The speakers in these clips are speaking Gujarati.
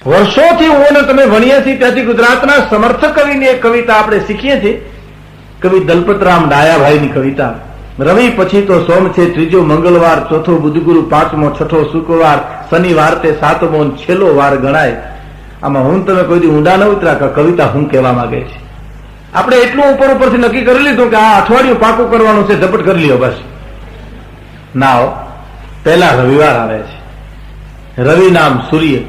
વર્ષોથી હું અને તમે ભણીએ છીએ ત્યાંથી ગુજરાતના સમર્થ કવિની એક કવિતા આપણે શીખીએ છીએ. કવિ દલપતરામ ડાયાભાઈની કવિતા. રવિ પછી તો સોમ છે, ત્રીજો મંગળવાર, ચોથો બુધગુરુ, પાંચમો છઠ્ઠો શુક્રવાર, શનિવાર તે સાતમો છેલ્લો વાર ગણાય. આમાં હું તમે કોઈ દી ઊંડા ન ઉતરા કે કવિતા હું કહેવા માંગે છે. આપણે એટલું ઉપર ઉપરથી નક્કી કરી લીધું કે આ અઠવાડિયું પાકું કરવાનું છે, ઝપટ કરી લ્યો બસ. ના, પહેલા રવિવાર આવે છે. રવિ નામ સૂર્ય,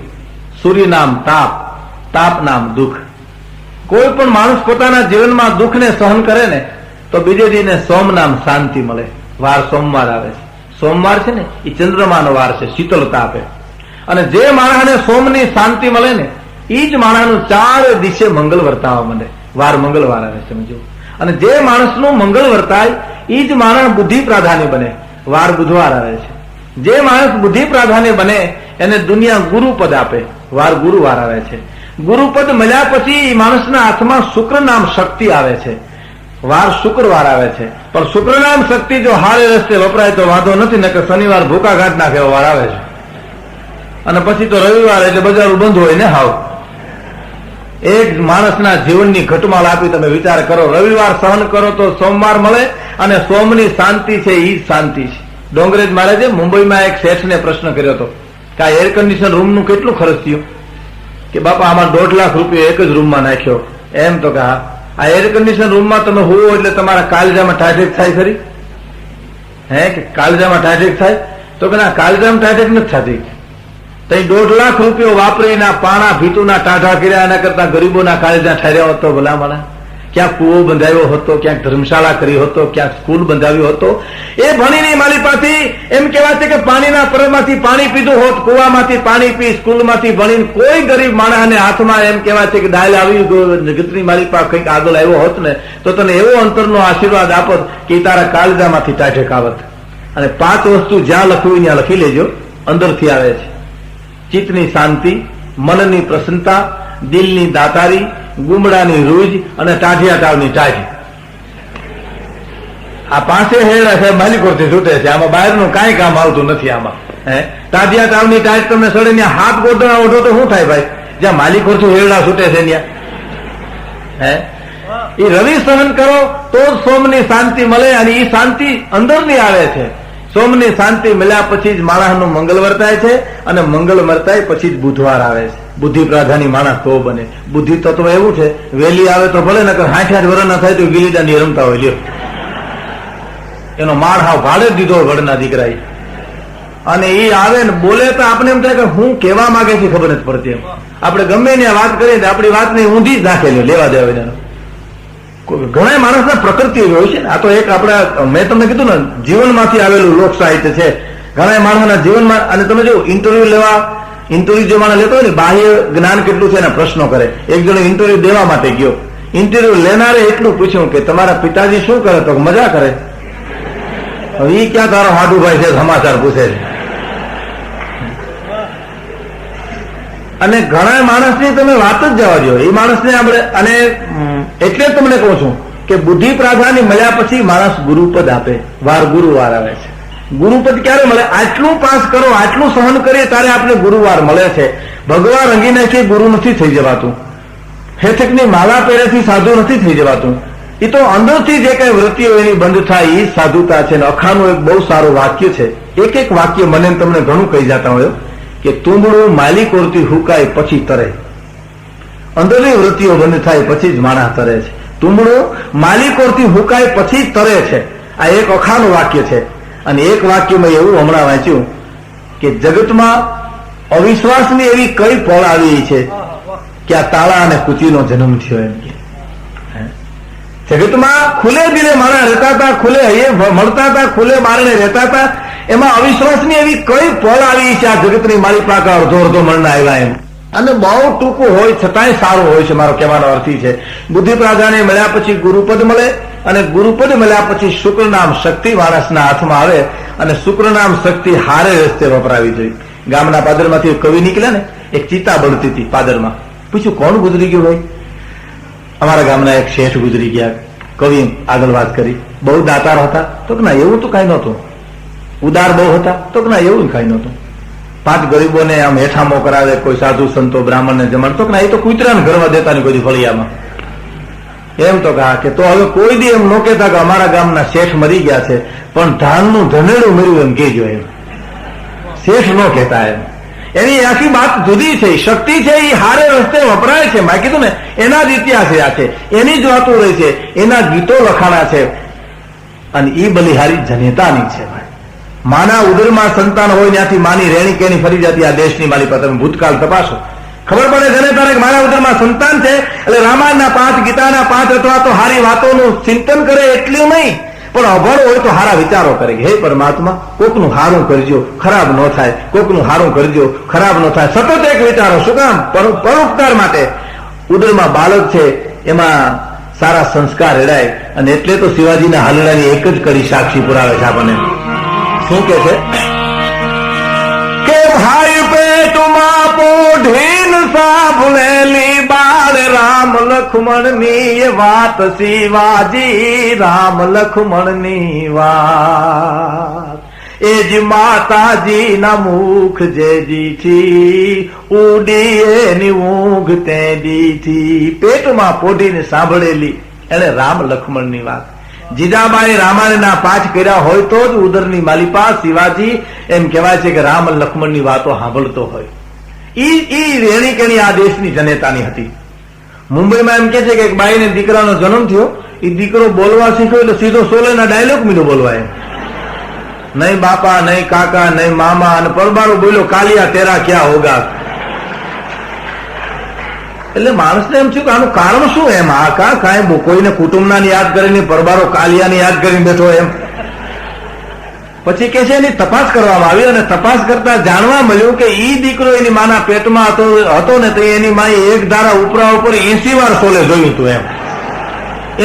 સૂર્ય નામ તાપ, તાપ નામ દુઃખ. કોઈ પણ માણસ પોતાના જીવનમાં દુઃખને સહન કરે ને તો બીજે દિને સોમ નામ શાંતિ મળે. વાર સોમવાર આવે છે. સોમવાર છે ને એ ચંદ્રમાનો વાર છે, શીતળતા આપે. અને જે માણસને સોમની શાંતિ મળે ને એ જ માણસનું ચાર દિશે મંગળ વર્તાવા માંડે. વાર મંગળવાર આવે છે સમજો. અને જે માણસનું મંગળ વર્તાય એ જ માણસ બુદ્ધિ પ્રાધાન્ય બને. વાર બુધવાર આવે છે. જે માણસ બુદ્ધિ પ્રાધાન્ય બને એને દુનિયા ગુરુપદ આપે. વાર ગુરુવાર આવે છે. ગુરુપદ મળ્યા પછી માણસના હાથમાં શુક્ર નામ શક્તિ આવે છે. વાર શુક્રવાર આવે છે. પણ શુક્ર નામ શક્તિ જો હારે રસ્તે વપરાય તો વાંધો નથી, ને કે શનિવાર ભૂકા ઘાટ નાખે એવો વાર આવે છે. અને પછી તો રવિવાર એટલે બજારો બંધ હોય ને. હાવ એક માણસના જીવનની ઘટમાળ આપી તમે વિચાર કરો. રવિવાર સહન કરો તો સોમવાર મળે, અને સોમની શાંતિ છે એ શાંતિ છે. ડોંગરેજ મહારાજે મુંબઈમાં એક શેઠને પ્રશ્ન કર્યો હતો કે આ એર કન્ડિશન રૂમનું કેટલું ખર્ચ થયું? કે બાપા આમાં 1.5 લાખ રૂપિયા એક જ રૂમમાં નાખ્યો. એમ તો કે હા, આ એર કન્ડિશન રૂમમાં તમે હોવો એટલે તમારા કાળજામાં ઠાઠેક થાય ખરી? હે કે કાળજામાં ઠાઠેક થાય? તો કે ના, કાળજામાં ઠાઠેક નથી થતી. તો 1.5 લાખ રૂપિયો વાપરીને પાણા ભીતુના ટાઢા કર્યા, એના કરતા ગરીબોના કાળજા ઠાર્યા હોતો ભલામણા. ક્યાંક કૂવો બંધાવ્યો હતો, ક્યાંક ધર્મશાળા કરી હતો, ક્યાંક સ્કૂલ બંધાવ્યો હતો. એ ભણીની માલિપાથી એમ કહેવાય છે કે પાણીના પરમાંથી પાણી પીધું હોત, કુવામાંથી પાણી પી, સ્કૂલમાંથી ભણીને કોઈ ગરીબ માણસને હાથમાં એમ કહેવાય છે કે ડાયલ આવી જગતની માલિપા કંઈક આગળ આવ્યો હોત ને તો તને એવો અંતરનો આશીર્વાદ આપત કે તારા કાળજામાંથી ટાઢેક આવત. અને 5 વસ્તુ જ્યાં લખવી ત્યાં લખી લેજો. અંદરથી આવે છે ચિત્તની શાંતિ, મનની પ્રસન્નતા, દિલની દાતારી, ગુમડાની રૂજ અને ટાઢિયા તાવની ટાઢી. આ 5 હેડા સાહેબ માલિકોથી છૂટે છે. આમાં બહારનું કાંઈ કામ આવતું નથી. આમાં ટાઢિયા તાવની ટાઢ તમને સડે ત્યાં હાથ ગોઠવણા ઓઢો તો શું થાય ભાઈ? જ્યાં માલિકોથી હેડા છૂટે છે ત્યાં એ રવિ સહન કરો તો જ સોમની શાંતિ મળે. અને એ શાંતિ અંદરની આવે છે. સોમની શાંતિ મળ્યા પછી જ માણસનું મંગળ વર્તાય છે, અને મંગળ વર્તાય પછી જ બુધવાર આવે છે. બુદ્ધિ પ્રાધાની માણસ તો બને. બુદ્ધિ તત્વ એવું છે, વહેલી આવે તો ભલે, નકર 60 વર્ષ ના થાય તો ગીલીદાંડી રમતા હોય. લ્યો, એનો માળ હાવ ભાડે જ દીધો ઘરના દીકરાએ. અને એ આવે ને બોલે તો આપણે એમ થાય કે હું કહેવા માંગે છે ખબર નથી પડતી. એમ આપણે ગમે ને વાત કરીએ તો આપણી વાતને ઊંધી જ નાખેલી, લેવા દેવા. ઘણા માણસના પ્રકૃતિ એવી હોય છે ને. આ તો એક આપણા, મેં તમને કીધું ને, જીવનમાંથી આવેલું લોક સાહિત્ય છે. ઘણા માણસોના જીવનમાં. અને તમે જો ઇન્ટરવ્યુ લેવા, ઇન્ટરવ્યુ જે માણસ લેતો હોય ને, બાહ્ય જ્ઞાન કેટલું છે એના પ્રશ્નો કરે. એક જણો ઇન્ટરવ્યુ દેવા માટે ગયો. ઇન્ટરવ્યુ લેનારે એટલું પૂછ્યું કે તમારા પિતાજી શું કરે? તો મજા કરે. હવે એ ક્યાં તારો હાડુભાઈ છે સમાચાર પૂછે છે. અને ઘણા માણસની તમે વાત જ જવા દો. એ માણસને આપણે, અને એટલે જ તમને કહું છું કે બુદ્ધિ પ્રાધાન્ય મળ્યા પછી માણસ ગુરુપદ આપે. વાર ગુરુવાર આવે છે. ગુરુપદ ક્યારે મળે? આટલું પાસ કરો, આટલું સહન કરીએ ત્યારે આપણે ગુરુવાર મળે છે. ભગવાન રંગી નાખી ગુરુ નથી થઈ જવાતું. હેથકની માલા પહેરેથી સાધુ નથી થઈ જવાતું. એ તો અંદરથી જે કઈ વૃત્તિઓ એની બંધ થાય એ સાધુતા છે. અખાનું એક બહુ સારું વાક્ય છે. એક વાક્ય મને તમને ઘણું કહી જતા હોય કે તુંબડું માલિકોરથી હુકાય પછી તરે. અંદરની વૃત્તિઓ બંધ થાય પછી જ માણસ તરે છે. તુંબડું માલિકોરથી હુકાય પછી તરે છે. આ એક અખાનું વાક્ય છે. અને એક વાક્યમાં એવું હમણાં વાંચ્યું કે જગતમાં અવિશ્વાસની એવી કઈ પળ આવી છે કે આ તાળા અને કુચીનો જન્મ થયો. એમ કે જગતમાં ખુલ્લે દિલે માણસ રહેતા હતા, ખુલ્લે હૈયે મળતા હતા, ખુલ્લે બારણે રહેતા હતા. એમાં અવિશ્વાસની એવી કઈ પળ આવી છે આ જગતની મારી પાસે અડધો મણના આવ્યા. એમ અને બહુ ટૂંકું હોય છતાંય સારું હોય છે. મારો કહેવાનો અર્થ છે બુદ્ધિ પ્રાધાન્ય મળ્યા પછી ગુરુપદ મળે, અને ગુરુપદ મળ્યા પછી શુક્ર નામ શક્તિ માણસના હાથમાં આવે. અને શુક્ર નામ શક્તિ હારે રસ્તે વપરાવી જોઈએ. ગામના પાદરમાંથી એક કવિ નીકળ્યા ને, એક ચિતા બળતી હતી પાદરમાં. પૂછ્યું કોણ ગુજરી ગયું ભાઈ? અમારા ગામના એક શેઠ ગુજરી ગયા. કવિ આગળ વાત કરી. બહુ દાતાર હતા? તો કે ના એવું તો કઈ નહોતું. ઉદાર બહુ હતા? તો કે ના એવું કઈ નહોતું. 5 ગરીબોને આમ હેઠામો કરાવે, કોઈ સાધુ સંતો બ્રાહ્મણને જમાડ, તો એ તો કૂતરાને ઘરમાં દેતા નહીં કોઈ ફળિયામાં. એમ તો કે તો હવે કોઈ દી એમ ન કહેતા કે અમારા ગામના શેઠ મરી ગયા છે, પણ ધાનનું ધનેડું મર્યું એમ કહેજો. એમ શેઠ ન કહેતા. એમ એની આખી વાત જુદી છે. શક્તિ છે એ હારે રસ્તે વપરાય છે. મેં કીધું ને એના જ ઇતિહાસ આ છે, એની જ વાતો રહી છે, એના ગીતો લખાણા છે, અને એ બલિહારી જનેતાની છે. માના ઉદરમાં સંતાન હોય ત્યાંથી માની રેણી કેણી ફરી જતી આ દેશની મારી પાસે તમે ભૂતકાળ તપાસો, ખબર પડે જનેતાને કે મારા ઉદરમાં સંતાન છે. એટલે રામાયણના 5, ગીતાના 5 અથવા તો હારી વાતોનું ચિંતન કરે એટલું નહીં, પણ અભણ હોય તો હારા વિચારો કરે કે હે પરમાત્મા, કોકનું હારું કરજો, ખરાબ ન થાય, કોકનું હારું કરજો, ખરાબ ન થાય. સતત એક વિચારો. શું કામ? પરોપકાર માટે. ઉદરમાં બાળક છે એમાં સારા સંસ્કાર રેડાય, અને એટલે તો શિવાજીના હાલડાની એક જ કરી સાક્ષી પુરાવે છે આપણને. શું કે છે કે ભાઈ પેટમાં પોઢીન સાંભળેલી બાળ રામ લક્ષ્મણની વાત, શિવાજી રામ લક્ષ્મણની વાત. એ જ માતાજી ના મુખ જે દીઠી, ઉડી એની ઊંઘ તે દીઠી. પેટમાં પોઢીને સાંભળેલી એને રામ લક્ષ્મણની વાત. જીજાબાઈ રામાયણના 5 કર્યા હોય તો જ ઉદરની માલિપા શિવાજી એમ કહેવાય છે કે રામ લક્ષ્મણની વાતો સાંભળતો હોય. ઈ રેણી કેણી આ દેશની જનેતાની હતી. મુંબઈમાં એમ કે છે કે એક બાઈને દીકરાનો જન્મ થયો, એ દીકરો બોલવા શીખ્યો એટલે સીધો સોલેના ડાયલોગ મીડો બોલવા. એમ નહીં બાપા, નહીં કાકા, નહીં મામા, અને પરબારો બોલ્યો કાલિયા તેરા ક્યાં હોગા. એટલે માણસને એમ થયું કે આનું કારણ શું? એમ આ કાંઈ કોઈને કુટુંબના યાદ કરીને પરબારો કાલિયાની યાદ કરીને બેઠો. એમ પછી કે છે એની તપાસ કરવામાં આવી, અને તપાસ કરતા જાણવા મળ્યું કે ઈ દીકરો એની માના પેટમાં હતો ને તો એની માએ એક ધારા ઉપરા ઉપર 80 વાર સોલે જોયું હતું. એમ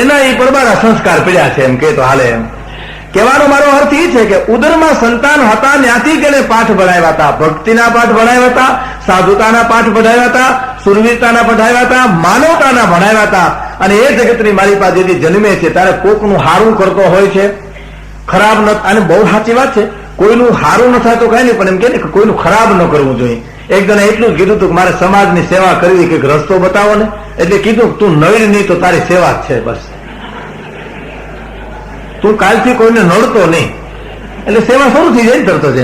એના એ પરબારા સંસ્કાર પડ્યા છે. એમ કે તો હાલે. એમ કહેવાનો મારો અર્થ એ છે કે ઉદરમાં સંતાન હતા ત્યાંથી તેને પાઠ ભણાવ્યા હતા. ભક્તિના પાઠ ભણાવ્યા હતા, સાધુતાના પાઠ ભણાવ્યા હતા, સુરવીરતાના ભણાવ્યા હતા, માનવતાના ભણાવ્યા હતા. અને એ જગતની મારી પાસે જેથી જન્મે છે ત્યારે કોકનું હારું કરતો હોય છે, ખરાબ ન. અને બહુ સાચી વાત છે, કોઈનું હારું ન થાય તો કઈ નહીં, પણ એમ કે કોઈનું ખરાબ ન કરવું જોઈએ. એક જણે એટલું જ કીધું હતું કે મારે સમાજની સેવા કરવી, કે રસ્તો બતાવો ને. એટલે કીધું તું નવીન નહીં તો તારી સેવા જ છે, બસ. તું કાલથી કોઈને નડતો નહીં, એટલે સેવા શરૂ થઈ જાય ને તરત જ.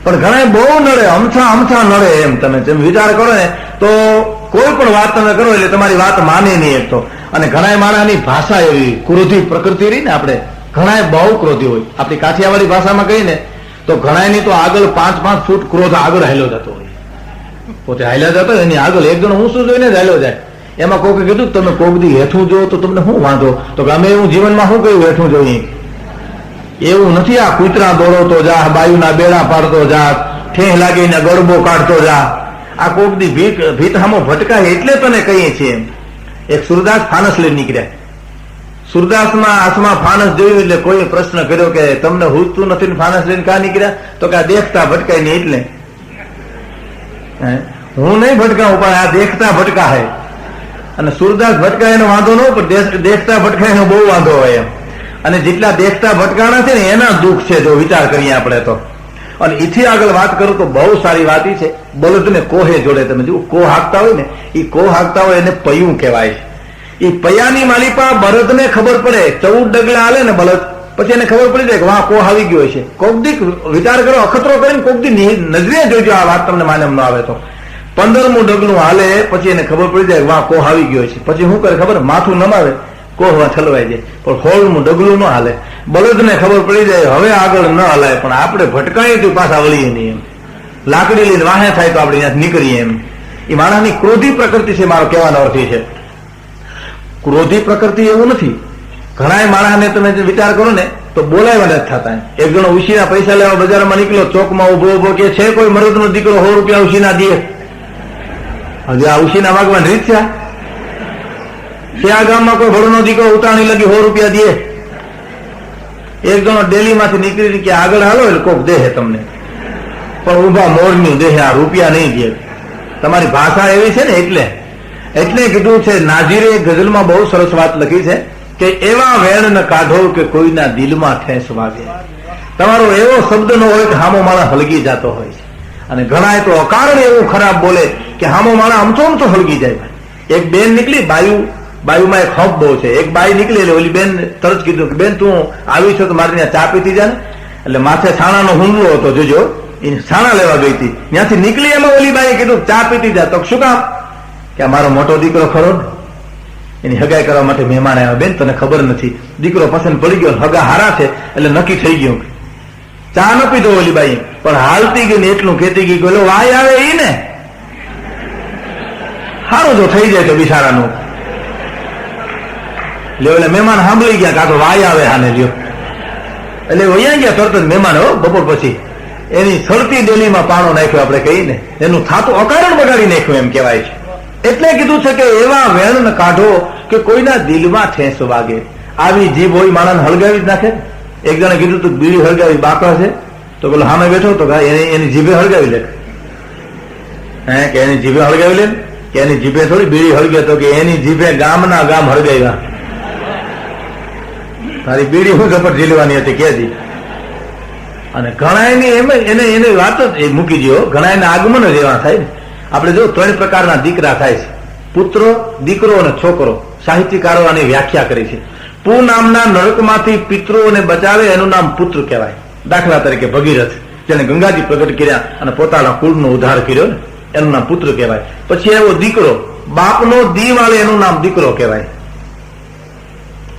પણ ઘણા બહુ નડે, અમથા નડે. એમ તમે જેમ વિચાર કરો ને તો કોઈ પણ વાત તમે કરો એટલે તમારી વાત માને નહીં એક તો. અને ઘણા માણસની ભાષા એવી ક્રોધી પ્રકૃતિ રહી ને, આપણે ઘણા બહુ ક્રોધી હોય. આપણી કાઠિયાવાડી ભાષામાં કહીને તો ઘણાની તો આગળ 5-5 ફૂટ ક્રોધ આગળ હાલ્યો જતો હોય. પોતે હાલ્યા જતો એની આગળ એક જણો ઊંચું જોઈને જ હાલ્યો જાય. એમાં કોકે કીધું તમે કોક દી હેઠું જો તો તમને શું વાંધો? તો કે અમે એવું જીવનમાં શું કહ્યું હેઠું જોઈએ? એવું નથી. આ કૂતરા દોડતો જા, બાયુના બેડા પાડતો જા, ઠેહ લાગીને ગરબો કાઢતો જા. આ કોક દી ભીત હામો ભટકાય એટલે તને કહીએ છીએ. એક સુરદાસ ફાનસ લઈને નીકળ્યા. સુરદાસમાં હાથમાં ફાનસ જોયું એટલે કોઈ પ્રશ્ન કર્યો કે તમને હુજતું નથી ને ફાનસ લઈને કાં નીકળ્યા? તો કે આ દેખતા ભટકાય ને એટલે. હું નહીં ભટકાવું, પણ આ દેખતા ભટકા હે. અને સુરદાસ ભટકાય એનો વાંધો ન, પણ દેખતા ભટકાય એનો બહુ વાંધો હોય. એમ અને જેટલા દેખતા ભટકાણા છે ને એના દુઃખ છે, જો વિચાર કરીએ આપણે તો. અને એથી આગળ વાત કરું તો બહુ સારી વાત છે. બળદને કોહે જોડે તમે જુઓ, કોહ હાંકતા હોય ને, એ કોહ હાંકતા હોય એને પૈયું કહેવાય. એ પૈયાની માલિપા બળદને ખબર પડે, 14 ડગલા હાલે ને બળદ, પછી એને ખબર પડી જાય કે વાહ કોહ આવી ગયો છે. કોક દી વિચાર કરો, અખતરો કરીને કોક દી નજરે જોજો આ વાત, તમને માલમ ન આવે તો. 15મું ડગલું હાલે પછી એને ખબર પડી જાય વાહ કોહ આવી ગયો છે. પછી શું કરે ખબર? માથું નમાવે, કોહવા ઠલવાઈ જાય. પણ 16મું ડગલું ન હાલે. બળદને ખબર પડી જાય હવે આગળ ન હલાય, પણ આપણે ભટકાઈએ તો પાછા વળીએ નહીં. એમ લાકડી લઈને વાહે થાય તો આપણે ત્યાં નીકળીએ. એમ એ માણસની ક્રોધી પ્રકૃતિ છે. મારો કહેવાનો અર્થ છે ક્રોધી પ્રકૃતિ એવું નથી. ઘણા માણસને તમે વિચાર કરો ને તો બોલાવ્યા નથી થતા. એક જણો ઉશીના પૈસા લેવા બજારમાં નીકળ્યો, ચોકમાં ઉભો કે છે કોઈ મરદનો દીકરો 100 રૂપિયા ઉશીના દે. હજી આ ઉશીના માગવાની રીત છે? આ ગામમાં કોઈ ભડનો દીકરો ઉતાણી લગી 100 રૂપિયા દે? એક જણો ડેલીમાંથી નીકળી કે આગળ હાલો એટલે કોક દેહે તમને, પણ ઉભા મોરનું દેહે, આ રૂપિયા નહીં દે. તમારી ભાષા એવી છે ને એટલે કીધું છે. નાજીરે ગઝલમાં બહુ સરસ વાત લખી છે કે એવા વેણ ન કાઢો કે કોઈના દિલમાં ઠેસ વાગે. તમારો એવો શબ્દ ન હોય કે હામો માણસ હલગી જતો હોય છે. અને ઘણા તો અકારણ એવું ખરાબ બોલે કે હામો માણા અમથો હળગી જાય. એક બેન નીકળી, બાયુમાં એક હબ બહુ છે, એક બાઈ નીકળી એટલે ઓલી બેન તરત કીધું કે બેન તું આવી છો તો મારે ત્યાં ચા પીતી જા ને. એટલે માથે છાણાનો હુમલો હતો, જોજો, એ છાણા લેવા ગઈ હતી. ત્યાંથી નીકળી એમાં ઓલી બાઈએ કીધું ચા પીતી જા. તો શું કામ? કે આ મારો મોટો દીકરો ખરો ને, એની હગાઈ કરવા માટે મહેમાન આવ્યા. બેન તને ખબર નથી, દીકરો પસંદ પડી ગયો, હગા હારા છે એટલે નક્કી થઈ ગયું. ચા ન પીધો ઓલી બાઈ, પણ હાલતી ગઈ ને એટલું કેતી ગઈ, બોલો વાય આવે ઈ ને સારું જો થઈ જાય તો બિચારાનું. લ્યો એટલે મહેમાન સાંભળી ગયા કાં તો વાય આવે હાને લ્યો, એટલે વૈયા ગયા તરત જ મહેમાન. હો બપોર પછી એની સળતી ડેલીમાં પાણો નાખ્યો, આપણે કહીને એનું થાતું અકારણ બગાડી નાખ્યું એમ કહેવાય છે. એટલે કીધું છે કે એવા વેણ કાઢો કે કોઈના દિલમાં ઠેસ વાગે. આવી જીભ હોય માણસ હળગાવી જ નાખે. એક જણે કીધું તું બીડી હળગાવી બાકા છે, તો પેલો સામે બેઠો તો એની જીભે હળગાવી લે. હે કે એની જીભે હળગાવી લે કે એની જીભે થોડી બીડી હળગે, તો કે એની જીભે ગામના ગામ હળગાવ્યા. તારી બીડી હું ઝપટ ઝીલવાની હતી કેજી. અને ઘણા એની એને વાત જ મૂકી દો. ઘણા એના આગમન જ એવા થાય ને. આપણે જો 3 પ્રકારના દીકરા થાય છે, પુત્ર, દીકરો અને છોકરો. સાહિત્યકારો આની વ્યાખ્યા કરી છે. પુ નામના નરકમાંથી પિતૃઓને બચાવે એનું નામ પુત્ર કહેવાય. દાખલા તરીકે ભગીરથ, જેને ગંગાજી પ્રગટ કર્યા અને પોતાના કુળનો ઉદ્ધાર કર્યો ને, એનું નામ પુત્ર કહેવાય. પછી એવો દીકરો, બાપનો દી વાળે, એનું નામ દીકરો કહેવાય.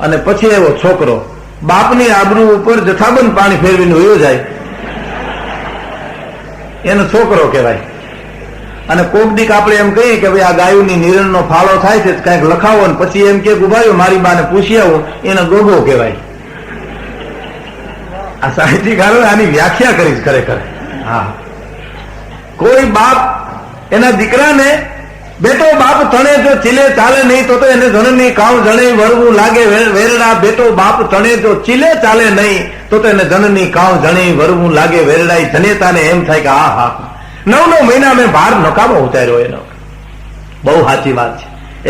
અને પછી એવો છોકરો, બાપની આબરૂ ઉપર જથ્થાબંધ પાણી ફેરવીને વયો જાય, એનો છોકરો કહેવાય. અને કોક દીક આપણે એમ કહીએ કે ભાઈ આ ગાયોની નિરણનો ફાળો થાય છે, કંઈક લખાવો ને પછી એમ કે ઉભાયો મારી બાને પૂછી આવું, એને ગોગો કહેવાય. આ સાહિત્યકારો આની વ્યાખ્યા કરી ખરેખર. હા, કોઈ બાપ એના દીકરાને બેટો બાપ તણે જો ચીલે ચાલે નહીં તો એને જનની કાવ જણે વરવું લાગે વેરડા. બેટો બાપ તણે જો ચીલે ચાલે નહીં તો એને જનની કાવ જણે વરવું લાગે વેરડા. જનેતાને એમ થાય કે આ હા 9 મહિના મેં ભાર નકામો ઉતાર્યો એનો. બહુ સાચી વાત છે.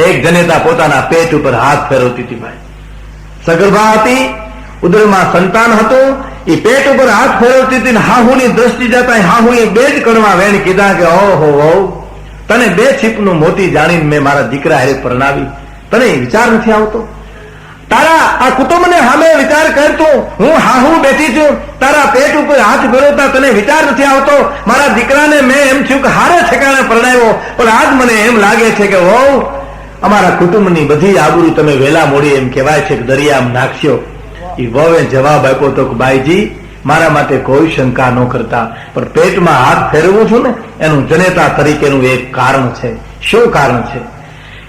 એક જનેતા પોતાના પેટ ઉપર હાથ ફેરવતી હતી ભાઈ. સગર્ભા હતી, ઉદરમાં સંતાન હતું, એ પેટ ઉપર હાથ ફેરવતી હતી. હાહુની દ્રષ્ટિ જતા હાહુએ 2 જ કણમાં વેણ કીધા કે ઓહો હો, તને 2 છીપનું મોતી જાણીને મેં મારા દીકરા હારે પરણાવી, તને વિચાર નથી આવતો? તારા આ કુટુંબને સામે વિચાર કરતો, હું હાહુ બેઠી છું, તારા પેટ ઉપર હાથ ફેરવતા તને વિચાર નથી આવતો? મારા દીકરાને મેં એમ થયું કે હારે ઠેકાણે પરણાવ્યો, પણ આજ મને એમ લાગે છે કે વહુ, અમારા કુટુંબની બધી આબરૂ તમે વેલા મોડી એમ કહેવાય છે કે દરિયામાં નાખશો. એ વહુએ જવાબ આપ્યો તો કે બાઈજી, મારા માટે કોઈ શંકા ન કરતા, પણ પેટમાં હાથ ફેરવું છું ને એનું જનેતા તરીકેનું એક કારણ છે. શું કારણ છે?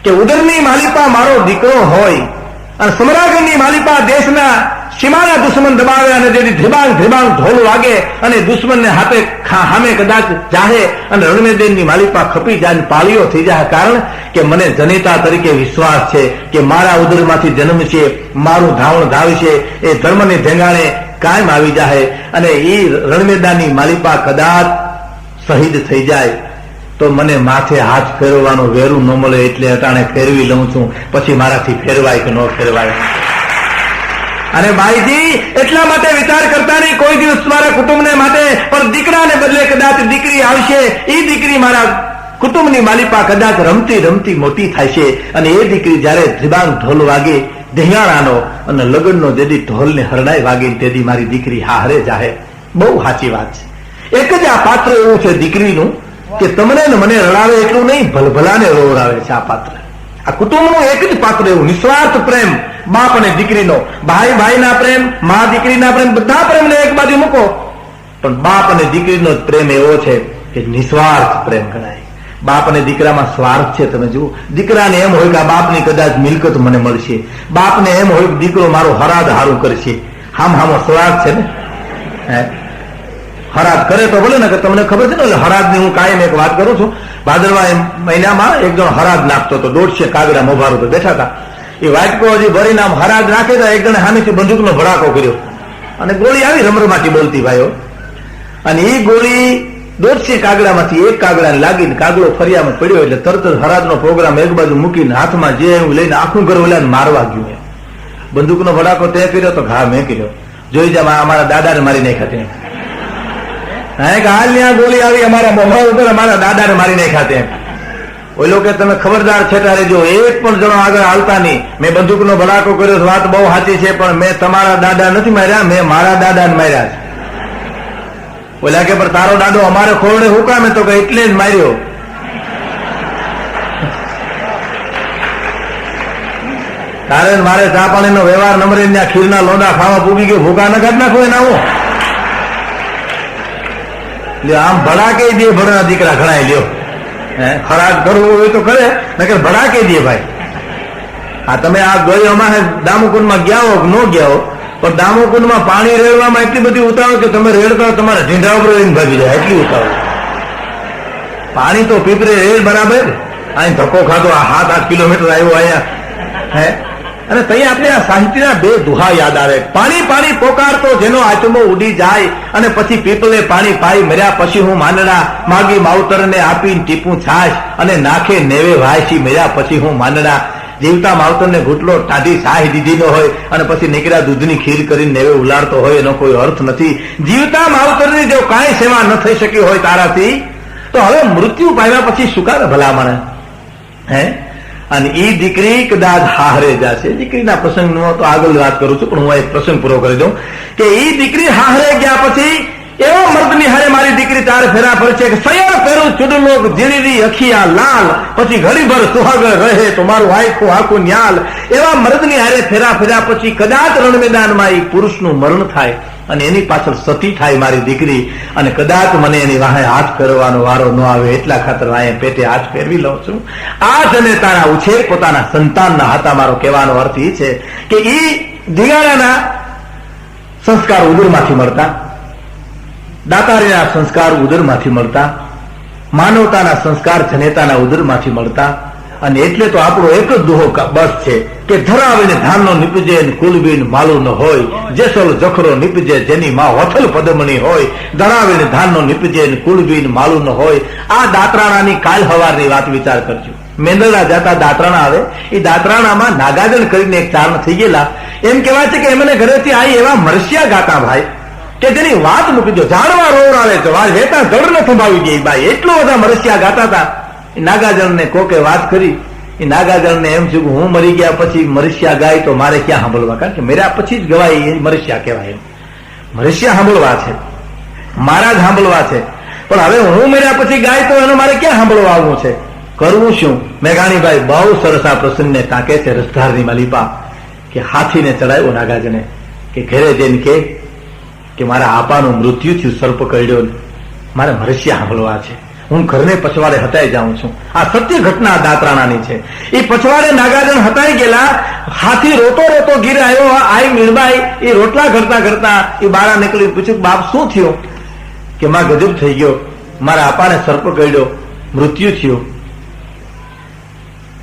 કે ઉદરની માલિપા મારો દીકરો હોય અને સમ્રાગણની માલિપા દેશના સીમાના દુશ્મન દબાવે અને જેથી ધીબાંગ ઢોલ વાગે અને દુશ્મનને હાથે સામે કદાચ જાહે અને રણમેદેનની માલિપા ખપી જાય, પાળીઓ થઈ જાય. કારણ કે મને જનેતા તરીકે વિશ્વાસ છે કે મારા ઉદરમાંથી જન્મ છે, મારું ધાવણ ધાવશે, એ ધર્મને ધેંગાણે કાયમ આવી જાય. અને એ રણમેદાનની માલિપા કદાચ શહીદ થઈ જાય તો મને માથે હાથ ફેરવવાનું વેરું ન મળે, એટલે અટાણે ફેરવી લઉં છું. પછી મારાથી ફેરવાય કે ન ફેરવાય. અને બાઈજી એટલા માટે વિચાર કરતા નહીં કોઈ દિવસ મારા કુટુંબને માટે, પણ દીકરાને બદલે કદાચ દીકરી આવશે. એ દીકરી મારા કુટુંબની માલિપા કદાચ રમતી રમતી મોટી થાય છે, અને એ દીકરી જયારે ધ્રિબાંગ ઢોલ વાગે દહિયાણાનો અને લગ્નનો જેથી ઢોલને હરણાઈ વાગે તેથી મારી દીકરી હારે જાહે. બહુ સાચી વાત છે. એક જ આ પાત્ર એવું છે દીકરીનું કે તમને ને મને રડાવે એટલું નહીં, ભલભલાને રોવડાવે છે આ પાત્ર. આ કુટુંબનું એક જ પાત્ર એવું, નિસ્વાર્થ પ્રેમ બાપ અને દીકરીનો, ભાઈ ભાઈના પ્રેમ, મા દીકરીના પ્રેમ, બધા પ્રેમને એક બાજુ મૂકો, પણ બાપ અને દીકરીનો પ્રેમ એવો છે કે નિસ્વાર્થ પ્રેમ ગણાય. બાપ અને દીકરામાં સ્વાર્થ છે. તમે જુઓ, દીકરાને એમ હોય કે આ બાપની કદાચ મિલકત મને મળશે, બાપને એમ હોય કે દીકરો મારો હરાદ હારું કરશે. હામો સ્વાર્થ છે ને. હરાદ કરે તો બોલે ને કે તમને ખબર છે ને, એટલે હરાદની હું કાયમ એક વાત કરું છું. ભાદરવા મહિનામાં એક જણ હરાદ નાખતો હતો, 150 કાગડા મોભારો તો બેઠા હતા. એ વાટકો હજી ભરીને આમ હરાદ નાખે તો એક જણે સામેથી બંદૂકનો ભડાકો કર્યો અને ગોળી આવી રમરમાટી બોલતી ભાઈઓ. અને એ ગોળી 150 કાગડામાંથી એક કાગડાને લાગીને કાગડો ફરિયામાં પડ્યો, એટલે તરત જ હરાદનો પ્રોગ્રામ એક બાજુ મૂકીને હાથમાં જે એવું લઈને આખું ઘર ઓલાને મારવા ગયું. બંદૂકનો ભડાકો તે કર્યો તો ઘા મેં કર્યો. જોઈ જા, અમારા દાદાને મારી નાખ્યા. હે કે હાલ ત્યાં ગોળી આવી અમારા મોઢા ઉપર અમારા દાદાને મારી નાખ્યા તેમ. ઓલો કે તમે ખબરદાર છેટા રહેજો, એક પણ જણો આગળ હાલતા નહીં. મેં બંદૂકનો ભડાકો કર્યો, વાત બહુ સાચી છે, પણ મેં તમારા દાદા નથી માર્યા, મેં મારા દાદાને માર્યા છે. ઓલા કે પણ તારો દાદો અમારે ખોરડે હું કામે? તો કે એટલે જ માર્યો. તારે મારે ચા પાણીનો વ્યવહાર નંબરે ત્યાં ખીરના લોંડા ખાવા પૂગી ગયો, ભૂકા ન કાઢ નાખો એના હું આમ ભડાકે દે. ભણા દીકરા ઘણા લ્યો, ખરાબ કરવું હોય તો કરે, નકર ભડાકે દે ભાઈ. હા તમે આ ગયો અમારે દામોકુંડમાં ગયા હો કે ન ગયા હો, પણ દામોકુંડમાં પાણી રેડવામાં એટલી બધી ઉતાવળ કે તમે રેડતા તમારા ઢીંઢા ઉપર રહીને ભાગી જાય, એટલી ઉતાવળ. પાણી તો પીપરે રેડ બરાબર, અહીં ધક્કો ખાધો, આ 7-8 કિલોમીટર આવ્યો અહીંયા. હે અને ત્યાં આપણે આ સાહિત્યના બે દુહા યાદ આવે. પાણી પાણી પોકારતો જેનો આચમો ઉડી જાય, અને પછી પીપલે પાણી પાઈ મર્યા પછી હું માનડા, માગી માવતરને આપીને ટીપું છાશ, અને નાખે નેવે વાયસી મર્યા પછી હું માનડા. જીવતા માવતરને ઘૂંટલો ટાઢી છાશ દીધી ન હોય અને પછી નીકળ્યા દૂધની ખીર કરીને નેવે ઉલાડતો હોય, એનો કોઈ અર્થ નથી. જીવતા માવતરની જો કાંઈ સેવા ન થઈ શકી હોય તારાથી, તો હવે મૃત્યુ પામ્યા પછી શું કરે ભલામણ? હે અને એ દીકરી કદાચ હાહરે જશે. દીકરીના પ્રસંગનો તો આગળ વાત કરું છું, પણ હું એક પ્રસંગ પૂરો કરી દઉં કે એ દીકરી હાહરે ગયા પછી એવો મર્દની હારે મારી દીકરી તાર ફેરા ફરશે કે સયર ફેરું ચુડલોક જીણી અખિયા લાલ, પછી ઘડીભર સુહાગર રહે તો મારું આખું આખું ન્યાલ. એવા મર્દની હારે ફેરા ફેર્યા પછી કદાચ રણમેદાનમાં એ પુરુષનું મરણ થાય અને એની પાછળ સતી થાય મારી દીકરી, અને કદાચ મને એની વાહે હાથ ફેરવાનો વારો ન આવે, એટલા ખાતર વાહે પેટે હાથ ફેરવી લઉં છું. આ જનેતાના ઉછેર પોતાના સંતાનના હતા. મારો કહેવાનો અર્થ એ છે કે એ દિગાળાના સંસ્કાર ઉદરમાંથી મળતા, દાતારીના સંસ્કાર ઉદરમાંથી મળતા, માનવતાના સંસ્કાર જનેતાના ઉદરમાંથી મળતા. અને એટલે તો આપણો એક જ દુહો બસ છે કે ધરાવીને ધાનનો નીપજે કુલબીન માલું ન હોય, જેસલ જખરો નીપજે જેની માં વથલ પદમણી હોય, ધરાવીને ધાનનો નીપજે કુલબીન માલું ન હોય. આ દાતરાણાની કાલ હવારની વાત વિચાર કરજો. મેંદરડા જતા દાતરાણા આવે, એ દાતરાણામાં નાગાજન કરીને એક ચારણ થઈ ગયેલા. એમ કહેવાય છે કે એમને ઘરેથી આવી એવા મરસિયા ગાતા ભાઈ કે જેની વાત મૂકી દો, જાણવા રોવડાવે છે, વેતા જળ ન સંભાવી ગઈ ભાઈ, એટલો બધા મરસિયા ગાતા હતા. નાગાજળને કોકે વાત કરી, એ નાગાજળને એમ થયું કે હું મરી ગયા પછી મરસિયા ગાય તો મારે ક્યાં સાંભળવા, કારણ કે મેરા પછી જ ગવાય એ મરસિયા કહેવાય. મરસિયા સાંભળવા છે, મારા જ સાંભળવા છે, પણ હવે હું મર્યા પછી ગાય તો એનો મારે ક્યાં સાંભળવા આવવું છે? કરવું શું? મેઘાણીભાઈ બહુ સરસ આ પ્રસંગને ટાંકે છે. રસધારની માલિપા કે હાથીને ચડાવ્યો નાગાજને કે ઘરે જઈને કે મારા આપાનું મૃત્યુ થયું, સર્પ કરડ્યો, મારે મરસિયા સાંભળવા છે, હું ઘરને પછવાડે હતાઈ જાઉં છું. આ સત્ય ઘટના દાતરાણાની છે. એ પછવાડે નાગાજન હતાઈ ગયેલા, હાથી રોતો રોતો ઘીરે આવ્યો. આઈ મીણબાઈ એ રોટલા કરતા કરતા એ બાળા નીકળી પૂછ્યું, બાપ શું થયું? કે માં ગજબ થઈ ગયો, મારા આપાને સર્પ કરડ્યો, મૃત્યુ થયું.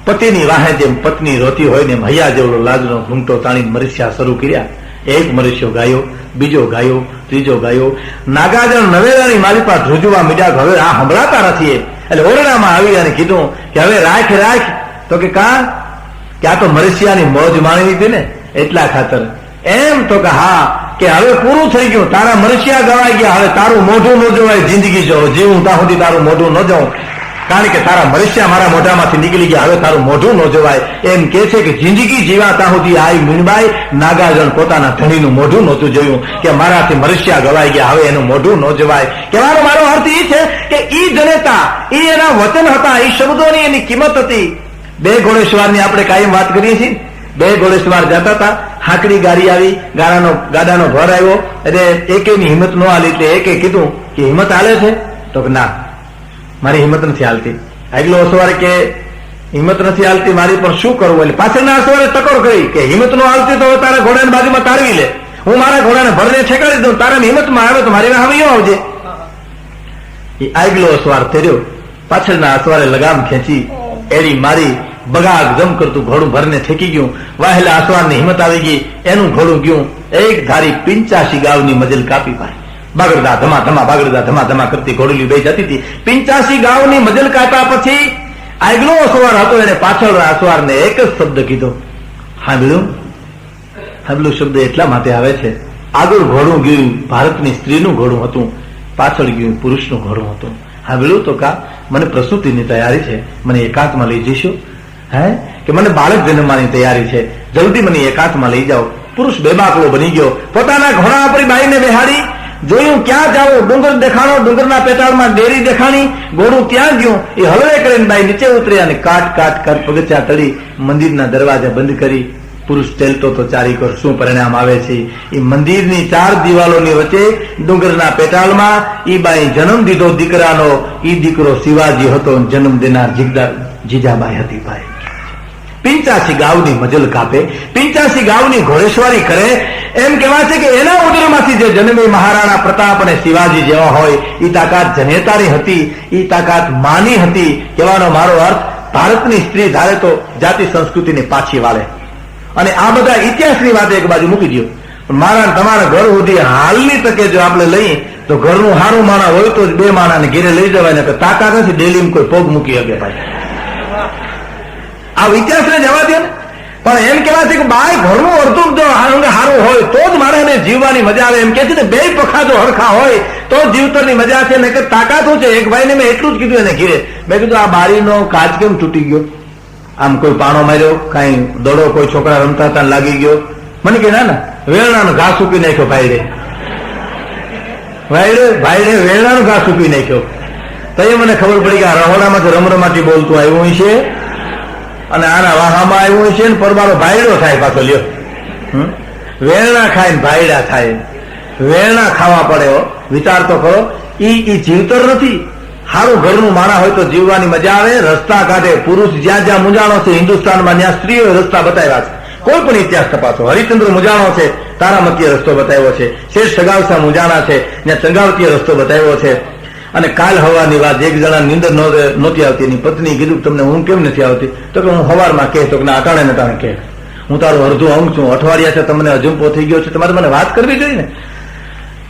પતિની વાહે જેમ પત્ની રોતી હોય ને હૈયા જેવડો લાજનો ઘૂંટો તાણી મરસિયા શરૂ કર્યા. એક મરસિયો ગાયો, બીજો ગાયો, ત્રીજો ગાયો. નાગાજણ નવેરાની માલિપા ધ્રુજવા મીડ્યા, હવે આ સંભળાતા નથી. એટલે ઓરડામાં આવી અને કીધું કે હવે રાખ રાખ. તો કે કા કે આ તો મરસિયાની મોજ માણવી હતી ને એટલા ખાતર. એમ તો કે હા, કે હવે પૂરું થઈ ગયું, તારા મરસિયા ગવાઈ ગયા, હવે તારું મોઢું ન જોવાય, જિંદગી જો જીવું ત્યાં સુધી તારું મોઢું ન જાઉં, કારણ કે તારા મરસિયા મારા મોઢામાંથી નીકળી ગયા, હવે તારું મોઢું ન જોવાય. એમ કે છે કે જિંદગી જીવા ત્યાં સુધી આઈ મીણબાઈ નાગાજણ પોતાના ધણીનું મોઢું નહોતું જોયું કે મારાથી મરસિયા ગવાઈ ગયા, હવે એનું મોઢું ન જોવાય. કહેવાનો મારો અર્થ એ છે કે ઈ જનેતા, ઈ એના વચન હતા, ઈ શબ્દોની એની કિંમત હતી. બે ઘોડેશ્વરની આપણે કાયમ વાત કરીએ છીએ. બે ઘોડેશ્વર જતા હતા, હાંકડી ગાડી આવી, ગાડાનો ભર આવ્યો, એટલે એકેની હિંમત ન હાલી, એટલે એકે કીધું કે હિંમત હાલે છે? તો કે ના, મારી હિંમત નથી હાલતી. આગલો અસવારે કે હિંમત નથી હાલતી મારી, પણ શું કરવું? એટલે પાછળના અસવારે ટકોર કરી કે હિંમત નો હાલતી તો તારા ઘોડાની બાજુમાં તારવી લે, હું મારા ઘોડાને ભરને ઠેકાડી દઉં, તારા હિંમતમાં આવે તો મારી હવે આવજે. એ આગલો અસવાર તેર્યો, પાછળના અસવારે લગામ ખેંચી એડી મારી, બગાગ જમ કરતું ઘોડું ભરને ઠેકી ગયું. વાહેલા અસવારની હિંમત આવી ગઈ, એનું ઘોડું ગયું એક ધારી 85 ગાવની મજલ કાપી પાડી. બાગડદા ધમા ધમા, બાગડદા ધમા ધમા કરતી ઘોડલી બે જતી હતી. 85 ગાવની મજલ કાપ્યા પછી આગલો અસવાર હતો, એને પાછળના અસવારને એક જ શબ્દ કીધો, હાંભળ્યું? હાંભળ્યું શબ્દ એટલા માટે આવે છે, આગળ ઘોડું ગયું ભારતની સ્ત્રીનું ઘોડું હતું, પાછળ ગયું પુરુષનું ઘોડું હતું. હા વેલું તો કા મને પ્રસૂતિની તૈયારી છે, મને એકાંતમાં લઈ જઈશો? હે કે મને બાળક જન્મવાની તૈયારી છે, જલ્દી મને એકાંતમાં લઈ જાઓ. પુરુષ બેબાકલો બની ગયો. પોતાના ઘોડા પર બાઈને બેહાડી જોયું ક્યાં જાવું. ડુંગર દેખાણો, ડુંગરના પેટાળમાં ડેરી દેખાણી, ઘોડું ત્યાં ગયું. એ હલવે કરીને બાઈ નીચે ઉતરી અને કાટ કાટ કાટ પગથિયા તળી મંદિરના દરવાજા બંધ કરી. પુરુષ ચાલતો તો ચારી કર. શું પરિણામ આવે છે? એ મંદિરની 4 દિવાલોની વચ્ચે ડુંગરના પેટાળમાં ઈ બાઈ જન્મ દીધો દીકરાનો. ઈ દીકરો શિવાજી હતો, જન્મ દેનાર જીજાબાઈ હતી. ભાઈ 85 ગાવની મજલ કાપે, 85 ગાવની ઘોડેશ્વરી કરે. એમ કહેવાય છે કે એના ઉદરમાંથી જે જન્મે મહારાણા પ્રતાપ અને શિવાજી જેવા હોય, એ તાકાત જનેતાની હતી, એ તાકાત માની હતી. કહેવાનો મારો અર્થ, ભારતની સ્ત્રી ધારે તો જાતિ સંસ્કૃતિને પાછી વાળે. અને આ બધા ઇતિહાસની વાત એક બાજુ મૂકી દો. મારા તમારા ઘર સુધી હાલની તકે જો આપણે લઈએ તો ઘરનું હારું માણા હોય તો જ 2 માણાને ઘેરે લઈ જવાય, ને તાકાત નથી ડેલીમાં કોઈ પગ મૂકી શકે. ભાઈ આ ઇતિહાસને જવા દે ને. પણ એમ કહેવાય છે કે બાય ઘરનું વર્તુળ જો હારું હોય તો જ માણસને જીવવાની મજા આવે. એમ કે છે ને 2 પખા જો હરખા હોય તો જીવતરની મજા છે. ને કે તાકાત શું છે? એક ભાઈને મેં એટલું જ કીધું એને ઘીરે, મેં કીધું આ બારીનો કાચ કેમ તૂટી ગયો? આમ કોઈ પાણો માર્યો, કઈ દડો કોઈ છોકરા રમતા હતા લાગી ગયો? મને કે ના વેરણાનો ઘાસ સૂકી નાખ્યો. ભાઈડે વેરણાનો ઘાસ સૂકી નાખ્યો. તો એ મને ખબર પડી કે આ રહોડામાંથી રમરમાટી બોલતું આવ્યું છે અને આના વાહામાં આવ્યું છે ને પરબારો ભાઈડો થાય પાછો. લ્યો વેરણા ખાય ને ભાઈડા થાય. વેરણા ખાવા પડે. વિચાર તો કરો. ઈ જીવતર નથી. સારું ઘરનું માણા હોય તો જીવવાની મજા આવે. રસ્તા કાઢે. પુરુષ જ્યાં જ્યાં મુંજાણો છે હિન્દુસ્તાનમાં, ત્યાં સ્ત્રીઓએ રસ્તા બતાવ્યા છે. કોઈ પણ ઇતિહાસ તપાસો. હરિચંદ્ર મુંજાણો છે, તારામતીએ રસ્તો બતાવ્યો છે. શેષ સગાવસા મુંજાણા છે, ત્યાં ચંગાવતીએ રસ્તો બતાવ્યો છે. અને કાલ હવાની વાત, એક જણા નીંદર નહોતી આવતી, એની પત્ની કીધું તમને ઊંઘ કેમ નથી આવતી? તો કે હું સવારમાં કહે તો કે અટાણે ને અટાણે કહે, હું તારું અડધું અંગ છું, અઠવાડિયા છે તમને અજંપો થઈ ગયો છે, તમારે મને વાત કરવી જોઈએ ને.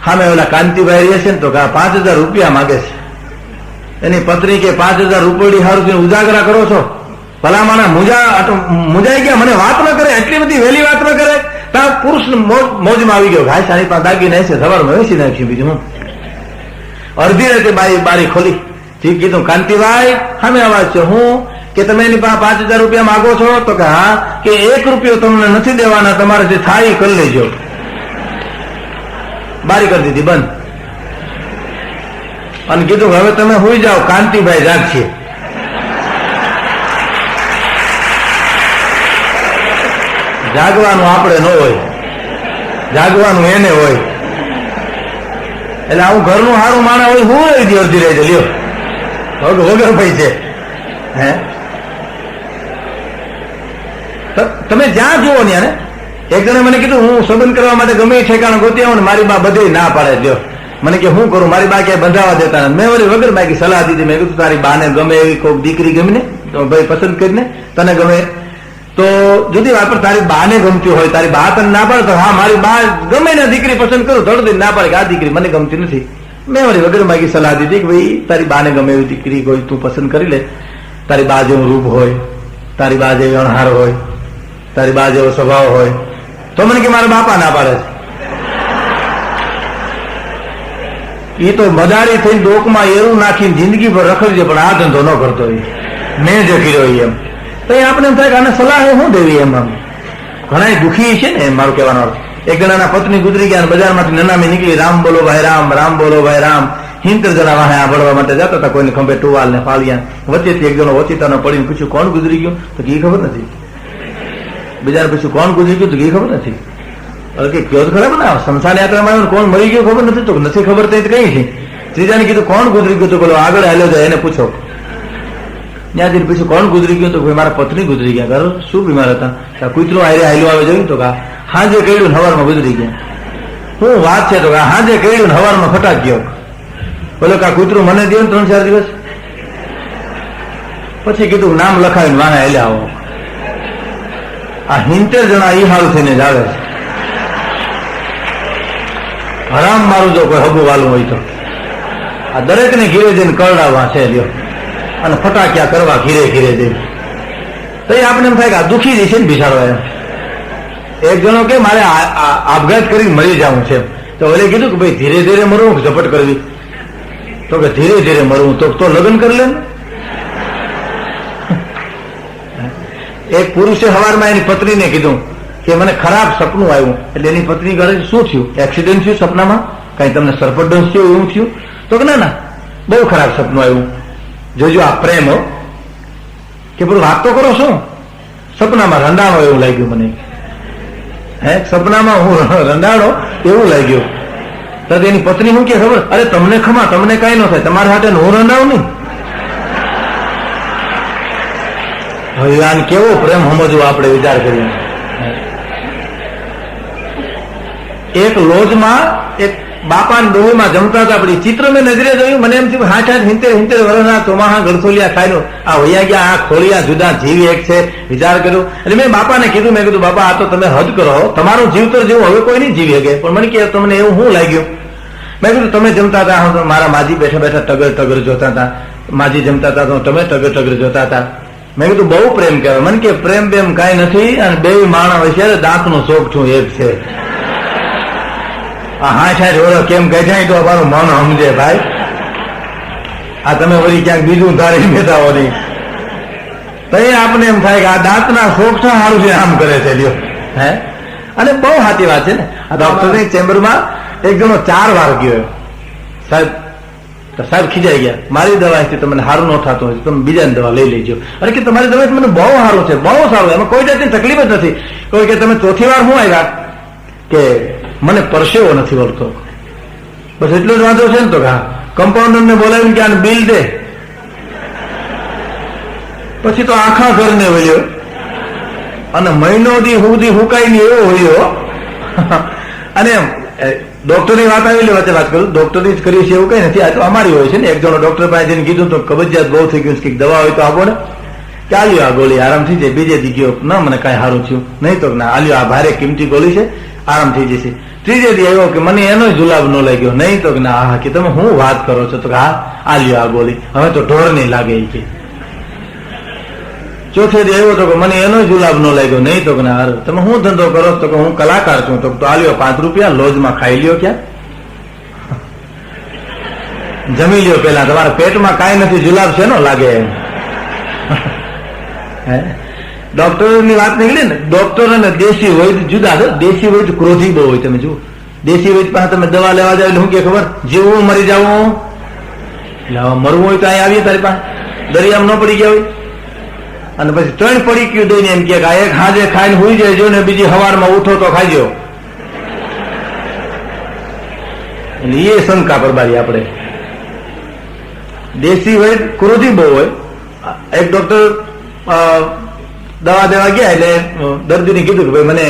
સામે ઓલા કાંતિભાઈ રહે છે ને તો 5000 રૂપિયા માગે છે. એની પત્ની કે 5000 રૂપિયા સારું ઉજાગરા કરો છો? ભલામાના મુજાઈ ગયા, મને વાત ન કરે, એટલી બધી વહેલી વાત ન કરે. ત્યાં પુરુષ મોજમાં આવી ગયો. ભાઈ સાડી પાસે દાગીને છે, સવારમાં વેચી નાખ્યું. બીજું હું અડધી રાતે બારી ખોલી. ઠીક કીધું કાંતિભાઈ સામે અવાજ છે. હું કે તમે એની પાસે 5000 રૂપિયા માગો છો? તો કે હા. કે 1 રૂપિયો તમને નથી દેવાના, તમારે જે થાય એ કરી લેજો. બારી કરી દીધી બંધ અને કીધું હવે તમે સુઈ જાઓ, કાંતિભાઈ જાગશે. જાગવાનું આપણે ન હોય, જાગવાનું એને હોય. એટલે આવું ઘરનું સારું માણા હોય હું રહી દે અડધી રહી લ્યો વગર ભાઈ છે. હે તમે જ્યાં જુઓ ને. એક જણે મને કીધું હું સંબંધ કરવા માટે ગમે ઠેકાણ ગોતી આવું ને મારી બા બધે ના પાડે. લ્યો મને કે શું કરું? મારી બા ક્યાંય બંધાવા દેતા નથી. મેં વળી વગર બાકી સલાહ દીધી. મેં કીધું તારી બાને ગમે એવી કોઈક દીકરી ગમી ને તો ભાઈ પસંદ કરીને તને ગમે તો જુદી વાત, પર તારી બાને ગમતી હોય, તારી બા તને ના પાડે તો હા મારી બા ગમે ને દીકરી પસંદ કરું, ધડ ના પાડે કે આ દીકરી મને ગમતી નથી. મેં વળી વગર બાકી સલાહ દીધી કે ભાઈ તારી બાને ગમે એવી દીકરી કોઈ તું પસંદ કરી લે. તારી બા જેવું રૂપ હોય, તારી બા જેવી અણહાર હોય, તારી બા જેવો સ્વભાવ હોય. તો મને કે મારા બાપા ના પાડે છે. એ તો મદારી થઈને ડોકમાં એરું નાખીને જિંદગી પર રખડજે, પણ આ ધંધો ન કરતો. મેં જે કર્યો એમ તો આપણે એમ થાય કે આને સલાહ શું દેવી? એમ ઘણા દુખી છે ને. મારું કહેવાનો અર્થ, એક જણાના પત્ની ગુજરી ગયા, બજારમાંથી નનામી નીકળી, રામ બોલો ભાઈ રામ, રામ બોલો ભાઈ રામ. 70 જણા વાહે આંભળવા માટે જતા હતા, કોઈને ખંભે ટુવાલ ને ફાળિયા. વચ્ચેથી એક જણો ઓચિતાનો પડીને પૂછ્યું કોણ ગુજરી ગયું? તો એ ખબર નથી. બીજાને પૂછ્યું કોણ ગુજરી ગયું? તો એ ખબર નથી. કે કયો ખરાબ ના સંસાર યાત્રામાં આવ્યો કોણ મરી ગયું ખબર નથી? તો નથી ખબર તો કઈ છે. ત્રીજાને કીધું કોણ ગુજરી ગયું? તો બોલો આગળ હાલ્યો જાય એને પૂછો. ત્યાં જઈને પૂછ્યું કોણ ગુજરી ગયું? તો ભાઈ મારા પત્ની ગુજરી ગયા. ઘર શું બીમાર હતા? કૂતરું આયરે હાલ્યું આવે જોયું તો હાજે કઈડું ને હવારમાં ગુજરી ગયા. શું વાત છે? તો હાજે કઈડું ને હવારમાં ફટાક ગયો. બોલો કા કૂતરું મને દે 3-4 દિવસ પછી કીધું નામ લખાવીને વાહે હાલ્યા આવો. આ 70 જણા ઈ હાલ થઈને જ આવે છે. હરામ મારું જો કોઈ હગું વાલું હોય તો આ દરેકને ઘીરે જઈને કરડાવવા છે. લ્યો અને ફટાકિયા કરવા ઘીરે ઘીરે જઈને તો એ આપણે એમ થાય કે આ દુઃખી જશે ને બિચારો. એમ એક જણો કે મારે આપઘાત કરીને મરી જવું છે. તો ઓલે કીધું કે ભાઈ ધીરે ધીરે મરવું ઝપટ કરવી. તો કે ધીરે ધીરે મરવું. તો લગ્ન કરી લે. એક પુરુષે સવારમાં એની પત્નીને કીધું કે મને ખરાબ સપનું આવ્યું. એટલે એની પત્ની કહે શું થયું? એક્સિડન્ટ થયું સપનામાં? કઈ તમને સર્પદંશ થયો એવું થયું? તો કે ના બહુ ખરાબ સપનું આવ્યું. જોજો આ પ્રેમ હો કે બધું વાત તો કરો શું? સપનામાં રંડાણો એવું લાગ્યું મને. સપનામાં હું રંડાણો એવું લાગ્યું. તો એની પત્ની શું કે ખબર? અરે તમને ખમા, તમને કઈ ન થાય, તમારા સાથે હું રંડાવું નહીં. હવે આને કેવો પ્રેમ સમજવો આપણે વિચાર કરીએ. એક લોજમાં એક બાપા ને ડોહીમાં જમતા હતા. આપણી ચિત્ર મેં નજરે જોયું. મને એમ થયું 60-70 વર્ષના ચોમાહા ગળથોલિયા ખાઈને આ વૈયા ગયા. આ ખોલિયા જુદા જીવ એક છે. વિચાર કર્યો. એટલે મેં બાપાને કીધું, મેં કીધું બાપા આ તો તમે હદ કરો, તમારું જીવતર જેવું હવે કોઈ નહીં જીવી શકે. પણ મને કે તમને એવું શું લાગ્યું? મેં કીધું તમે જમતા હતા, મારા માજી બેઠા બેઠા ટગર જોતા હતા. માજી જમતા હતા તો તમે ટગર જોતા હતા. મેં કીધું બહુ પ્રેમ કહેવાય. મને કે પ્રેમ બેમ કઈ નથી, અને બે માણસ હોય છે દાંતનું ચોકઠું એક છે. આ 60 વર્ષ કેમ કહે છે તો અમારું મન સમજે ભાઈ. આ તમે વળી ક્યાંક બીજું ધારી બેઠા હો નહીં તો આપને એમ થાય કે આ દાંતના ચોકઠા સારું છે આમ કરે છે લ્યો. અને બહુ સાચી વાત છે ને. આ ડોક્ટરની ચેમ્બરમાં એક જણો 4 વાર ગયો. સાહેબ ખીજાઈ ગયા, મારી દવાથી તમને સારું ન થતું હોય તમે બીજાની દવા લઈ લેજો. અરે કે તમારી દવા મને બહુ સારું છે, બહુ સારું, એમાં કોઈ જાતની તકલીફ જ નથી. કોઈ કે તમે ચોથી વાર શું આવ્યા? કે મને પરસેવો નથી વળતો. બસ એટલો જ વાંધો છે ને? તો હા. કમ્પાઉન્ડર ને બોલાવીને કે આને બિલ દે. પછી તો આખા ઘરને વળ્યો અને મહિનો સુધી હુકાઈ ની એવો વળ્યો. અને ડોક્ટરની વાત આવી વચ્ચે વાત કરું, ડોક્ટરની જ કરી છે એવું કઈ નથી. આ તો અમારી હોય છે ને. એક જણો ડોક્ટર પાસે જઈને કીધું તો કબજિયાત બહુ થઈ ગયું, કઈક દવા હોય તો આપો ને. કે આલ્યો આ ગોળી આરામ થઈ જાય. બીજે દી ગયો ના મને કઈ સારું થયું નહીં. તો ના આલ્યો આ ભારે કિંમતી ગોળી છે આરામ થઈ જશે. ત્રીજે દી આવ્યો કે મને એનો જુલાબ ન લાગ્યો નહીં. તો ના હા કે તમે હું વાત કરો છો? તો હા આલ્યો આ ગોળી હવે તો ઢોર નહીં લાગે કે. ચોથે દી આવ્યો તો કે મને એનો જુલાબ ન લાગ્યો નહીં. તો ના હારું તમે હું ધંધો કરો? તો કે હું કલાકાર છું. તો આલ્યો 5 રૂપિયા લોજમાં ખાઈ લ્યો. ક્યાં જમી લ્યો પેલા, તમારા પેટમાં કાંઈ નથી, જુલાબ છે નો લાગે એમ. ડોક્ટરની વાત નીકળી ને, ડોક્ટર અને દેશી વૈદ જુદા છે. દેશી વૈદ ક્રોધી બહુ હોય. તમે જુઓ દેશી વૈદ પાસે તમે દવા લેવા જાવ એટલે શું કે ખબર? જીવવું મરી જવું. મરવું હોય તો અહીં આવીએ તારી પાસે, દરિયામાં ન પડી ગયા હોય. અને પછી 3 પડી ગયું દઈને એમ કે એક હાજે ખાઈને હુઈ જાય ને બીજી સવારમાં ઉઠો તો ખાઈજો. એ શંકા પરબારી આપણે. દેશી વૈદ ક્રોધી બહુ હોય. એક ડોક્ટર દવા દેવા ગયા એટલે દર્દીને કીધું કે ભાઈ મને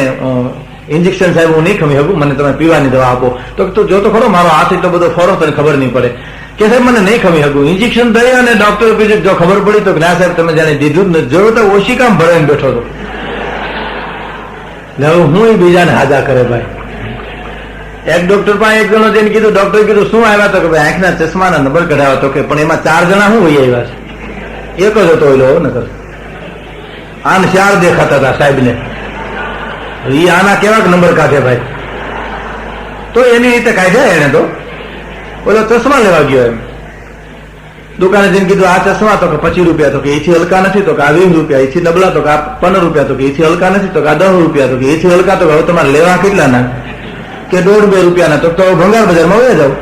ઇન્જેક્શન સાહેબ હું નહીં ખમી શકું, મને તમે પીવાની દવા આપો. તો જો તો ખરો મારો હાથ એટલો બધો ફોરો તને ખબર નહીં પડે. કે સાહેબ મને નહીં ખમી શકું. ઇન્જેક્શન દઈ અને ડોક્ટર કીધું જો ખબર પડી તો ના સાહેબ તમે જાણે દીધું જ નથી, જોયું તો ઓછી કામ ભરાઈને બેઠો હતો. એટલે હવે હું બીજાને હાજા કરે ભાઈ. એક ડોક્ટર પાસે એક જણો જઈને કીધું, ડોક્ટરે કીધું શું આવ્યા? તો કે ભાઈ આંખના ચશ્માના નંબર કઢાવ્યા. તો કે પણ એમાં 4 જણા શું વહી આવ્યા છે? એક જ હતો એલો નકર. આન 4 દેખાતા હતા સાહેબ ને. એ આના કેવાક નંબર કાઢે ભાઈ? તો એની રીતે કાઢ્યા એને. તો ઓલો ચશ્મા લેવા ગયો એમ દુકાને જઈને કીધું આ ચશ્મા? તો કે 25 રૂપિયા. તો કે એથી હલકા નથી. તો કે આ 20 રૂપિયા. એથી ડબલા? તો કે આ 15 રૂપિયા. તો કે એથી હલકા નથી. તો કે આ 10 રૂપિયા. તો કે એથી હલકા? તો હવે તમારે લેવા કેટલા ના? કે 1.5-2 રૂપિયાના. તો ભંગાર બજારમાં વયા જાવ.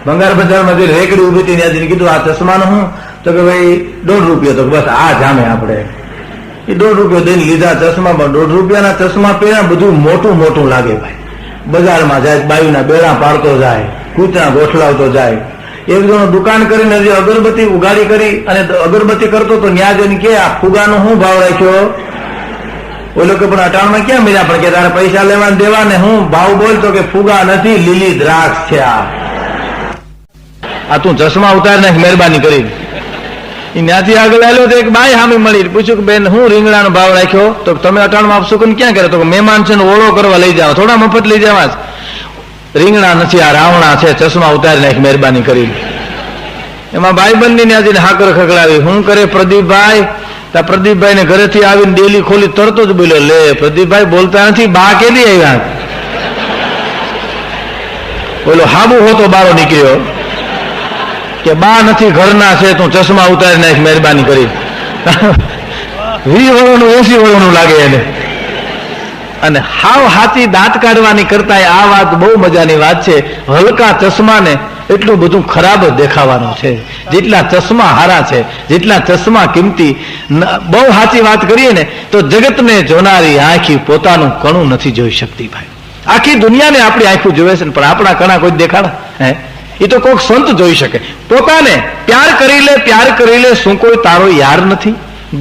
ભંગાર બજારમાં જે રેકડી ઉભી હતી ત્યાં જઈને કીધું આ ચશ્માનું શું? તો કે ભાઈ 1.5 રૂપિયા. તો બસ આ જામે આપણે. એ 1.5 રૂપિયા દઈને લીધા ચશ્મામાં. 1.5 રૂપિયાના ચશ્મા પહેર્યા, બધું મોટું મોટું લાગે ભાઈ. બજારમાં જાય, બાયુના બેડા પાડતો જાય, કૂતરા ગોઠલાવતો જાય. એક જણો દુકાન કરીને હજી અગરબત્તી ઉગાડી કરી અને અગરબત્તી કરતો તો ન્યા જઈને કે આ ફુગાનો શું ભાવ રાખ્યો? ઓલો કે પણ અટાણમાં ક્યાં મળ્યા? પણ કે તારે પૈસા લેવા દેવા ને હું ભાવ બોલતો કે ફુગા નથી, લીલી દ્રાક્ષ છે. આ તું ચશ્મા ઉતાર નાખ મહેરબાની કરી. ત્યાંથી આગળ આવ્યો તો એક બાઈ સામે મળી, પૂછ્યું કે બેન હું રીંગણાનો ભાવ રાખ્યો? તો તમે અટાણમાં આપશો કે ક્યાં કરે? તો મહેમાન છે ને ઓળો કરવા લઈ જાવ, થોડા મફત લઈ જવા. રીંગણા નથી, આ રાવણા છે, ચશ્મા ઉતારી નાખ મહેરબાની કરી. એમાં ભાઈબંધની ત્યાંથી હાકર ખકડાવી. શું કરે પ્રદીપભાઈ? પ્રદીપભાઈ ને ઘરેથી આવીને ડેલી ખોલી તરત જ બોલ્યો, લે પ્રદીપભાઈ બોલતા નથી, બા કેદી આવ્યા? બોલો હાબુ હોતો બારો નીકળ્યો. કે બા નથી ઘરના છે તું ચશ્મા ઉતારી નાખ મહેરબાની કરી. 20 વર્ષનું 80 વર્ષનું લાગે એને. અને હાવ હાથી દાંત કાઢવાની કરતા આ વાત બહુ મજાની વાત છે. હલકા ચશ્માને એટલું બધું ખરાબ જ દેખાવાનું છે. જેટલા ચશ્મા હારા છે, જેટલા ચશ્મા કિંમતી, બહુ સાચી વાત કરીએ ને તો જગતને જોનારી આંખી પોતાનું કણું નથી જોઈ શકતી ભાઈ. આખી દુનિયાને આપણી આંખું જોવે છે પણ આપણા કણા કોઈ દેખાડા હે? એ તો કોઈક સંત જોઈ શકે. પોતાને પ્યાર કરી લે શું કોઈ તારો યાર નથી?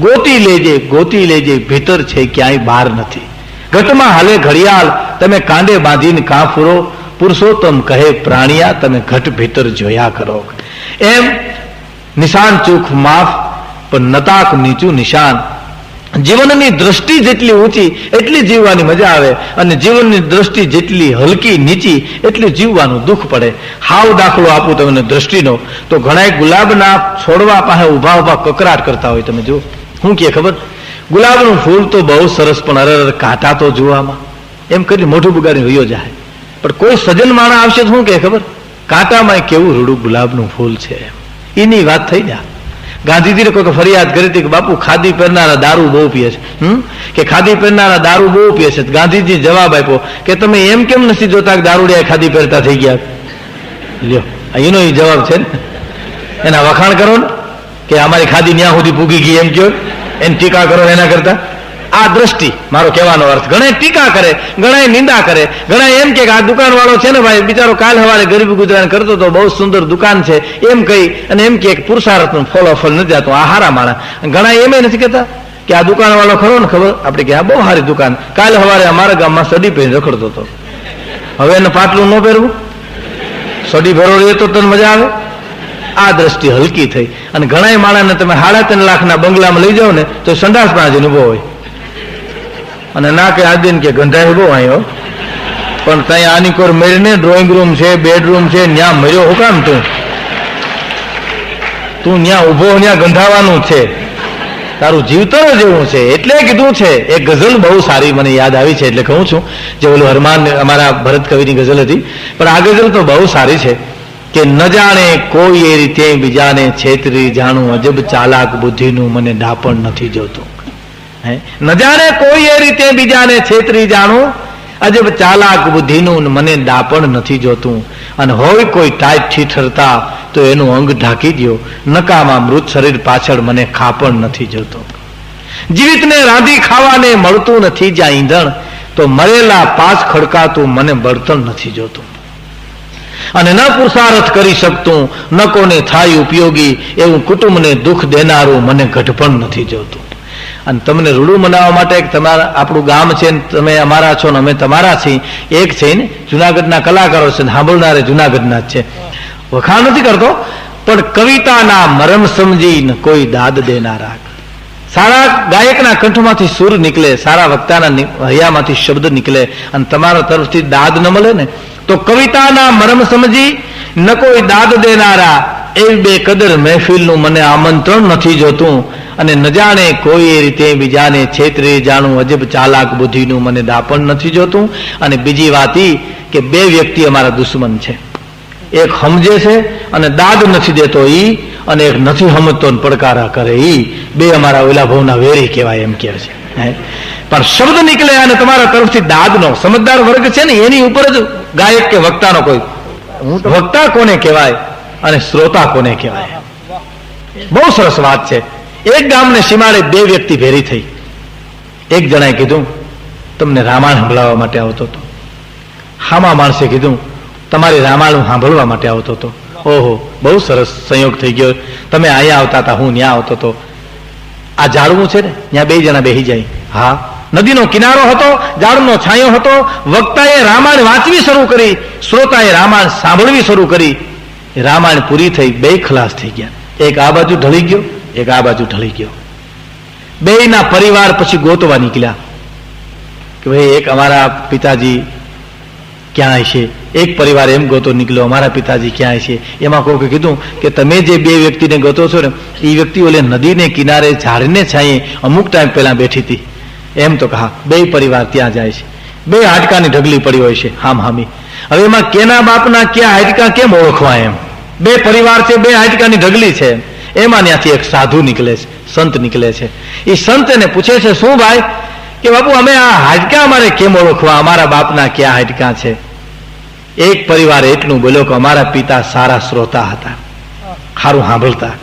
ગોતી લેજે ભીતર છે ક્યાંય બહાર નથી. ઘટમાં હાલે ઘડિયાળ તમે કાંડે બાંધીને કાં ફૂરો, પુરુષોત્તમ કહે પ્રાણિયા તમે ઘટ ભીતર જોયા કરો. એમ નિશાન ચૂક માફ પણ નતાક નીચું નિશાન. જીવનની દ્રષ્ટિ જેટલી ઊંચી એટલી જીવવાની મજા આવે અને જીવનની દ્રષ્ટિ જેટલી હલકી નીચી એટલી જીવવાનું દુઃખ પડે. હાવ દાખલો આપું તમને દ્રષ્ટિનો તો ઘણા ગુલાબના છોડવા પાસે ઉભા કકરાટ કરતા હોય. તમે જુઓ શું કે ખબર, ગુલાબનું ફૂલ તો બહુ સરસ પણ અરર કાંટા તો જોવામાં એમ કરી મોઢું બગાડી વયો જાય. પણ કોઈ સજ્જન માણસ આવશે તો શું કે ખબર, કાંટામાં કેવું રૂડું ગુલાબનું ફૂલ છે. એની વાત થઈ જાય. ગાંધીજીને કોઈ ફરિયાદ કરી હતી કે બાપુ ખાદી પહેરનારા દારૂ બહુ પીએ છે, કે ખાદી પહેરનારા દારૂ બહુ પીએ છે. ગાંધીજી જવાબ આપ્યો કે તમે એમ કેમ નથી જોતા કે દારૂડિયા ખાદી પહેરતા થઈ ગયા? લ્યો એનો એ જવાબ છે ને. એના વખાણ કરો ને કે અમારી ખાદી ન્યા સુધી પૂગી ગઈ એમ કહો, એની ટીકા કરો એના કરતા. આ દ્રષ્ટિ મારો કહેવાનો અર્થ. ઘણા ટીકા કરે, ઘણા નિંદા કરે, ઘણા એમ કે આ દુકાન વાળો છે ને ભાઈ બિચારો કાલ સવારે ગરીબ ગુજરાન કરતો તો બહુ સુંદર દુકાન છે એમ કહી અને એમ કે પુરુષાર્થનું ફળ નથી જતું, આ હારા માણસ. ઘણા એમ નથી કહેતા કે આ દુકાન વાળો ખરો ને ખબર આપણે કે આ બહુ સારી દુકાન, કાલ સવારે અમારા ગામમાં સડી પહેરી રખડતો હતો, હવે એને પાટલું ન પહેરવું, સડી ભરો રહે તો તને મજા આવે. આ દ્રષ્ટિ હલકી થઈ. અને ઘણા માણસને તમે 3.5 લાખના બંગલામાં લઈ જાઓ ને તો સંડાસ પાસે જઈને ઉભો હોય અને ના કે આદિન કે ગંધાય બહુ આવ્યો પણ ત્યાં આની કોર મેળને ડ્રોઈંગ રૂમ છે, બેડરૂમ છે, ન્યા મર્યો હું કામ તું ન્યા ઉભો ન્યા ગંધાવાનું છે, તારું જીવતર જેવું છે. એટલે કીધું છે એક ગઝલ બહુ સારી મને યાદ આવી છે એટલે કહું છું, જે ઓલું હરમાન અમારા ભરત કવિની ગઝલ હતી પણ આ ગઝલ તો બહુ સારી છે કે ન જાણે કોઈ એ રીતે બીજાને છેતરી જાણું, અજબ ચાલાક બુદ્ધિનું મને ડાપણ નથી જોતું. ન જાણે કોઈ એ રીતે બીજાને છેતરી જાણું, અજબ ચાલાક બુદ્ધિનું મને ડાપણ નથી જોતું. અને હોય કોઈ ટાઈટ ઠીઠરતા તો એનું અંગ ઢાંકી દો, નકામાં મૃત શરીર પાછળ મને ખાપણ નથી જોતો. જીવિતને રાંધી ખાવાને મળતું નથી જ્યાં ઈંધણ, તો મરેલા પાછ ખડકાતું મને બળતણ નથી જોતું. અને ન પુરુષાર્થ કરી શકતું, ન કોને થાય ઉપયોગી, એવું કુટુંબને દુઃખ દેનારું મને ઘટપણ નથી જોતું. અને તમને રૂડું મનાવવા માટે તમારા આપણું ગામ છે ને તમે અમારા છો ને અમે તમારા છીએ, એક છે ને જુનાગઢના કલાકારો છે ને સાંભળનારે જુનાગઢના જ છે. વખાણ નથી કરતો પણ કવિતાના મરમ સમજીને કોઈ દાદ દેનારા. સારા ગાયકના કંઠમાંથી સુર નીકળે, સારા વક્તાના હૈયામાંથી શબ્દ નીકળે અને તમારા તરફથી દાદ ન મળે ને તો કવિતાના મરમ સમજી ન કોઈ દાદ દેનારા, એવી બે કદર મહેફિલનું મને આમંત્રણ નથી જોતું. અને ન જાણે કોઈ એ રીતે બીજાને છેતરી જાણું, અજબ ચાલાક બુદ્ધિનું મને દાપણ નથી જોતું. અને બીજી વાત એ કે બે વ્યક્તિ અમારા દુશ્મન છે, એક સમજે છે અને દાદ નથી દેતો ઈ, અને એક નથી સમજતો પડકારા કરે ઈ. બે અમારા ઓલા ભાવના વેરી કહેવાય એમ કહે છે. પણ શબ્દ નીકળે અને તમારા તરફથી દાદનો સમજદાર વર્ગ છે ને એની ઉપર જ ગાયક કે વક્તાનો કોઈ, વક્તા કોને કહેવાય અને શ્રોતા કોને કહેવાય. બહુ સરસ વાત છે. એક ગામને સીમાડે બે વ્યક્તિ ભેરી થઈ. એક જણાએ કીધું તમને રામાયણ સંભળાવવા માટે આવતો હતો. હામા માણસે કીધું તમારી રામાયણ સાંભળવા માટે આવતો હતો. ઓહો બહુ સરસ સંયોગ થઈ ગયો, તમે અહીંયા આવતા હતા, હું ત્યાં આવતો હતો. આ ઝાડવું છે ને ત્યાં બે જણા બેસી જાય. હા, નદીનો કિનારો હતો, ઝાડનો છાંયો હતો. વક્તાએ રામાયણ વાંચવી શરૂ કરી, શ્રોતાએ રામાયણ સાંભળવી શરૂ કરી. રામાયણ પૂરી થઈ, બે ખલાસ થઈ ગયા. એક આ બાજુ ઢળી ગયો, એક આ બાજુ ઢળી ગયો. બેયના પરિવાર પછી ગોતવા નીકળ્યા કે ભાઈ એક અમારા પિતાજી ક્યાં છે. એક પરિવાર એમ ગોતો નીકળ્યો અમારા પિતાજી ક્યાં છે. એમાં કોઈ કીધું કે તમે જે બે વ્યક્તિને ગોતો છો ને એ વ્યક્તિ ઓલે નદીને કિનારે ઝાડને છાંયે અમુક ટાઈમ પહેલા બેઠી હતી એમ. તો કહા બે પરિવાર ત્યાં જાય છે, બે હાડકાની ઢગલી પડી હોય છે હામ હામી. હવે એમાં કેના બાપના ક્યાં હાડકા કેમ ઓળખવા એમ બે પરિવાર છે, બે હાડકાની ઢગલી છે, એમાં ત્યાંથી એક સાધુ નીકળે છે, સંત નીકળે છે. એ સંત એને પૂછે છે, શું ભાઈ, કે બાપુ અમે આ હાડકા અમારે કેમ ઓળખવા, અમારા બાપના ક્યાં હાડકા છે? એક પરિવાર એટલું બોલ્યો કે અમારા પિતા સારા શ્રોતા હતા, સારું સાંભળતા.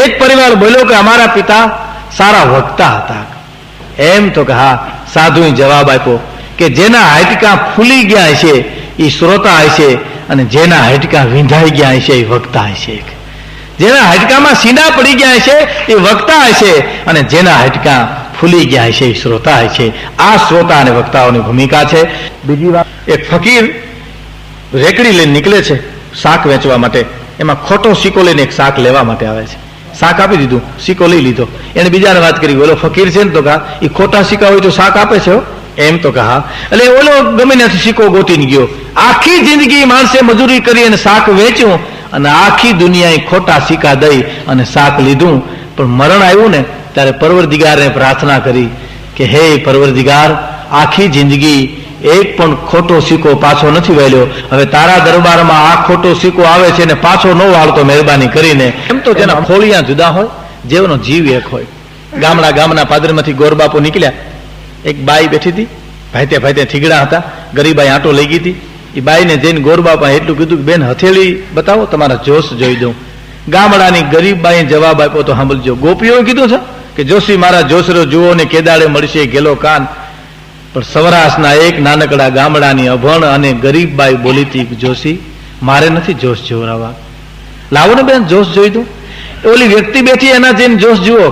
એક પરિવાર બોલ્યો કે અમારા પિતા સારા વક્તા હતા. એમ તો કે હા. સાધુએ જવાબ આપ્યો કે જેના હાડકા ફૂલી ગયા છે એ શ્રોતા હશે, અને જેના હાડકા વિંધાઈ ગયા હશે એ વક્તા હશે. જેના હાડકામાં સીના પડી ગયા હશે એ વક્તા હશે, અને જેના હાડકા ફૂલી ગયા હશે એ શ્રોતા હશે. આ શ્રોતા અને વક્તાઓની ભૂમિકા છે. બીજી વાત, એક ફકીર રેકડી લઈને નીકળે છે શાક વેચવા માટે. એમાં ખોટો સિક્કો લઈને એક શાક લેવા માટે આવે છે. શાક આપી દીધું, સિક્કો લઈ લીધો. એને બીજાને વાત કરી, ઓલો ફકીર છે ને તો કા એ ખોટા સિક્કા હોય તો શાક આપે છે? એમ તો કહા. એટલે ઓલો ગમે ત્યાંથી સિક્કો ગોતીને ગયો. આખી જિંદગી માણસે મજૂરી કરી અને શાક વેચ્યું, અને આખી દુનિયાએ ખોટા સિક્કા દઈ અને શાક લીધું. પણ મરણ આવ્યું ને ત્યારે પરવરદિગારને પ્રાર્થના કરી કે હે પરવરદિગાર, આખી જિંદગી એક પણ ખોટો સિક્કો પાછો નથી વાળ્યો, હવે તારા દરબારમાં આ ખોટો સિક્કો આવે છે ને પાછો ન વાળતો મહેરબાની કરીને. એમ તો જેના ખોળિયા જુદા હોય, જેવનો જીવ એક હોય. ગામના પાદરમાંથી ગોરબાપો નીકળ્યા. એક બાઈ બેઠી હતી, ભાઈતે ભાઈતે થીગડા હતા, ગરીબાઈ આંટો લઈ ગઈ હતી. એ બાઈને જઈને ગોરબાપા એટલું કીધું કે બેન હથેળી બતાવો, તમારા જોશ જોઈ દઉં. ગામડાની ગરીબ બાઈએ જવાબ આપ્યો તો સાંભળજો. ગોપીઓએ કીધું છે કે જોશી મારા જોશરો જુઓ ને કેદાડે મળશે ગેલો કાન. પણ સૌરાષ્ટ્રના એક નાનકડા ગામડાની અભણ અને ગરીબ બાઈ બોલી હતી, જોશી મારે નથી જોશ જોવરાવા, લાવો ને બેન જોશ જોઈ દઉં. ઓલી વ્યક્તિ બેઠી, એના જઈને જોશ જુઓ.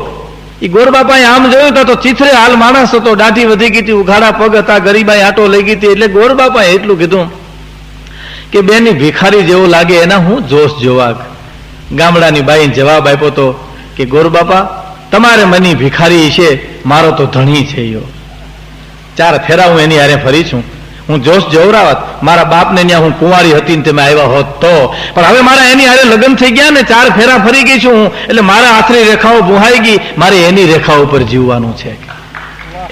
એ ગોરબાપાએ આમ જોયું તો ચીથરે હાલ માણસ હતો, દાઢી વધી ગઈ હતી, ઉઘાડા પગ હતા, ગરીબાઈ આંટો લઈ ગઈ હતી. એટલે ગોરબાપાએ એટલું કીધું કે બેન ભિખારી જેવો લાગે, એના હું જોશ જોવા. ગામડાની બાઈને જવાબ આપ્યો તો કે ગોરબાપા તમારે મની ભિખારી છે, મારો તો ધણી છે. યો 4 ફેરા હું એની હારે ફરી છું. હું જોશ જોવરાવત, મારા બાપને ત્યાં હું કુંવારી હતી ને તમે આવ્યા હોત તો. પણ હવે મારા એની હારે લગ્ન થઈ ગયા ને, 4 ફેરા ફરી ગઈ છું હું, એટલે મારા હાથની રેખાઓ ભૂહાઈ ગઈ, મારે એની રેખા ઉપર જીવવાનું છે.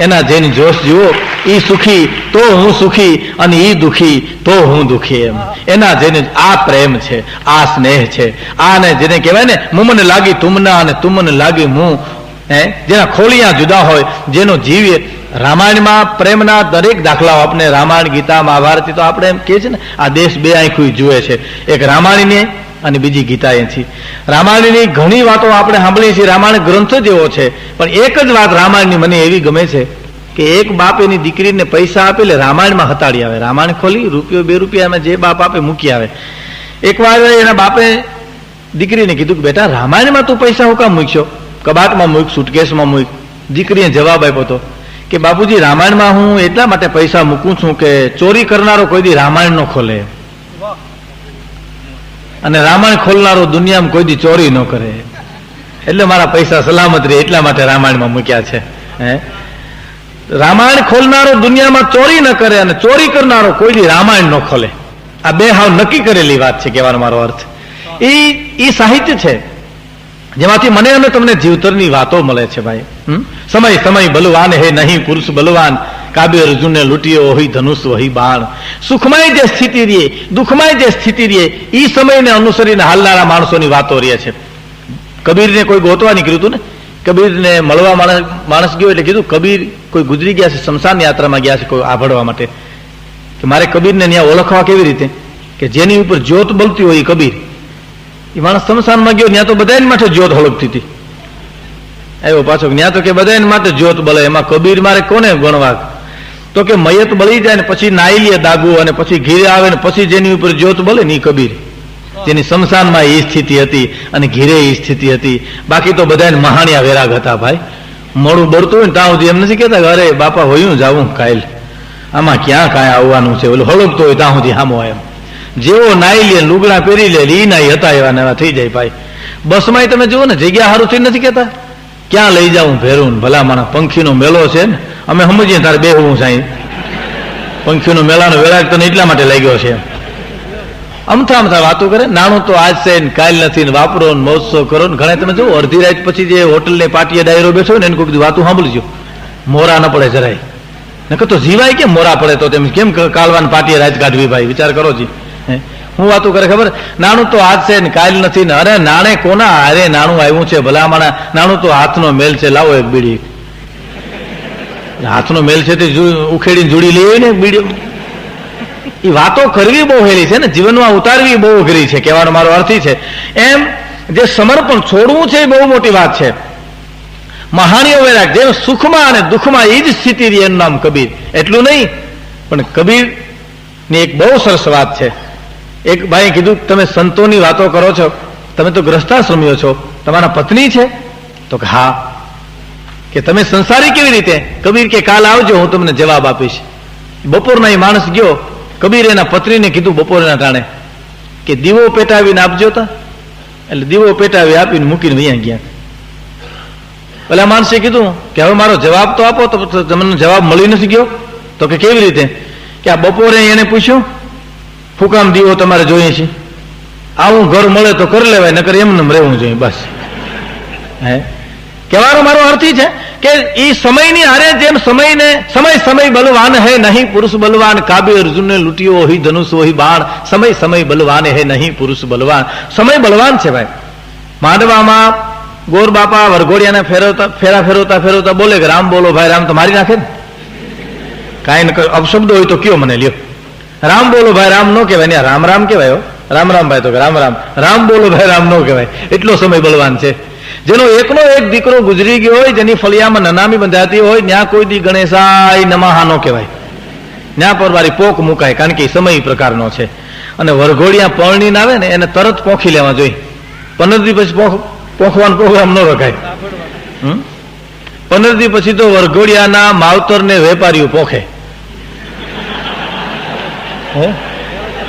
એના જેની જોશ જુઓ, એ સુખી તો હું સુખી, અને એ દુખી તો હું દુખી. એમ એના જેને આ પ્રેમ છે, આ સ્નેહ છે, આને જેને કહેવાય ને મુમને લાગી તુમના અને તુમને લાગી મું. જેના ખોળિયા જુદા હોય, જેનો જીવ. રામાયણમાં પ્રેમના દરેક દાખલાઓ આપણે રામાયણ, ગીતા, મહાભારતી તો આપણે એમ કહે છે ને આ દેશ બે આંખું જુએ છે. એક રામાયણની અને બીજી ગીતાએથી. રામાયણની ઘણી વાતો આપણે સાંભળીએ છીએ, રામાયણ ગ્રંથ જેવો છે. પણ એક જ વાત રામાયણની મને એવી ગમે છે કે એક બાપ એની દીકરીને પૈસા આપે એટલે રામાયણમાં હતાડી આવે. રામાયણ ખોલી ₹1 2 રૂપિયામાં જે બાપ આપે મૂકી આવે. એકવાર એના બાપે દીકરીને કીધું કે બેટા રામાયણમાં તું પૈસા હું કામ મૂક્યો? કબાટમાં મૂક, સુટકેસમાં મૂક. દીકરીએ જવાબ આપ્યો હતો કે બાપુજી રામાયણમાં હું એટલા માટે પૈસા મૂકું છું કે ચોરી કરનારો કોઈ દી રામાયણ ન ખોલે, અને રામાયણ ખોલનારો દુનિયામાં કોઈ દી ચોરી ન કરે, એટલે મારા પૈસા સલામત રહે એટલા માટે રામાયણમાં મૂક્યા છે. રામાયણ ખોલનારો દુનિયામાં ચોરી ન કરે, અને ચોરી કરનારો કોઈ દી રામાયણ ન ખોલે. આ બે હાવ નક્કી કરેલી વાત છે, કહેવાનો મારો અર્થ. એ સાહિત્ય છે જેમાંથી મને અને તમને જીવતરની વાતો મળે છે ભાઈ. સમય સમય બલવાન હે નહીં પુરુષ બલવાન, કાબે અર્જુનને લૂંટ્યો હોય ધનુષ વહી બાણ. સુખમય જે સ્થિતિ રહે, દુઃખમય જે સ્થિતિ રહે, એ સમયને અનુસરીને હાલનારા માણસોની વાતો રહે છે. કબીરને કોઈ ગોતવા નીકળ્યું હતું ને, કબીરને મળવા માણસ ગયો એટલે કીધું કબીર કોઈ ગુજરી ગયા છે, શમશાન યાત્રામાં ગયા છે કોઈ આભળવા માટે, કે મારે કબીરને ત્યાં ઓળખવા કેવી રીતે? કે જેની ઉપર જ્યોત બળતી હોય એ કબીર. એ માણસ શમશાનમાં ગયો, ત્યાં તો બધાને માટે જ્યોત હળગતી હતી. આવ્યો પાછો, ત્યાં તો કે બધાને માટે જ્યોત બળે, એમાં કબીર મારે કોને ગણવા? તો કે મયત બળી જાય ને પછી નાઈ લે દાગુ, અને પછી ઘીરે આવે ને પછી જેની ઉપર જ્યોત બળે ને એ કબીર. જેની શમશાનમાં એ સ્થિતિ હતી અને ઘીરે એ સ્થિતિ હતી. બાકી તો બધાને મહાણિયા વેરાગ હતા ભાઈ. મોડું બળતું હોય ને ત્યાં સુધી એમ નથી કહેતા અરે બાપા હોયું જાવું કાલ, આમાં ક્યાં કાંઈ આવવાનું છે, ઓલું હળગતો હોય ત્યાં સુધી હામો એમ. જેવો નાઈ લે, લુગડા પહેરી લે, ઈ નાઈ હતા એવા ને એવા થઈ જાય ભાઈ. બસમાં તમે જુઓ ને, જગ્યા સારું થઈ નથી કહેતા, ક્યાં લઈ જાઉં ભેરું? ભલા માણસ, પંખીનો મેળો છે ને, અમે સમજીએ તારે બેહવું સાંઈ. પંખીનો મેળાનો વેરાગ તને એટલા માટે લાગ્યો છે. અમથા વાતો કરે, નાણું તો આજ છે ને કાલ નથી ને, વાપરો ને મોજશો કરો ને. ઘણા તમે જુઓ અડધી રાત પછી જે હોટલ ને પાટીએ ડાયરો બેઠો ને એને કોઈ કીધું વાતું સાંભળજો, મોરા ન પડે જરાય. નકર તો જીવાય કેમ મોરા પડે? તો તેમ કેમ કાલવાન પાટીએ રાત કાઢવી ભાઈ? વિચાર કરો જી. હું વાતું કરે ખબર, નાણું તો હાથ છે ને કાલ નથી ને, અરે નાણે કોના હારે નાણું આવ્યું છે ભલામણા, નાણું તો હાથનો મેલ છે, લાવો એક બીડી. હાથનો મેલ છે તે ઉખેડીને જોડી લેવી ને બીડી. એ વાતો કરવી બહુ હેલી છે ને, જીવનમાં ઉતારવી બહુ અઘરી છે, કહેવાનો મારો અર્થ છે. એમ જે સમર્પણ છોડવું છે એ બહુ મોટી વાત છે. મહાનીય વૈરાગ, જેમ સુખમાં અને દુઃખમાં એ જ સ્થિતિ રહી, એનું નામ કબીર. એટલું નહીં, પણ કબીર ની એક બહુ સરસ વાત છે. એક ભાઈએ કીધું, તમે સંતોની વાતો કરો છો, તમે તો ગ્રસ્તાશ્રમીઓ છો, તમારા પત્ની છે? તો કે હા. કે તમે સંસારી કેવી રીતે? કબીર કે કાલ આવજો, હું તમને જવાબ આપીશ. બપોરના એ માણસ ગયો, કબીર એના પત્નીને કીધું બપોરના ટાણે કે દીવો પેટાવીને આપજો તા. એટલે દીવો પેટાવી આપીને મૂકીને અહીંયા ગયા. પેલા માણસે કીધું કે હવે મારો જવાબ તો આપો. તો તમને જવાબ મળી નથી ગયો? તો કે કેવી રીતે? કે આ બપોરે એને પૂછ્યું, ફૂકામ દીવો તમારે જોઈએ છે? આવું ઘર મળે તો કરી લેવાય, નકર એમને રહેવું જોઈએ બસ. હે, કહેવાનો મારો અર્થ છે કે એ સમયની હારે જેમ સમયને સમય બલવાન હે નહીં પુરુષ બલવાન, કાબે અર્જુનને લૂંટ્યો હોય ધનુષ હોય બાણ, સમય બલવાન હે નહીં પુરુષ બલવાન. સમય બલવાન છે ભાઈ. માંડવામાં ગોર બાપા વરઘોડિયાને ફેરવતા બોલે કે રામ બોલો ભાઈ, રામ તો મારી નાખે ને. કાંઈ અપશબ્દ હોય તો કયો મને લ્યો. રામ બોલો ભાઈ રામ નો કહેવાય ને, રામ રામ કહેવાય. રામ રામ ભાઈ તો રામ બોલો ભાઈ રામ નો કહેવાય. એટલો સમય બલવાન છે. જેનો એકનો એક દીકરો ગુજરી ગયો હોય, જેની ફળિયામાં નનામી બંધાતી હોય, ત્યાં કોઈ દી ગણેશાય નમાહા નો કહેવાય, ત્યાં પર વારી પોક મુકાય, કારણ કે સમય પ્રકારનો છે. અને વરઘોડિયા પરણીને આવે ને એને તરત પોખી લેવા જોઈએ. 15 દી પછી પોખવાનો પ્રોગ્રામ ન રખાય. 15 દી પછી તો વરઘોડિયાના માવતર ને વેપારીઓ પોખે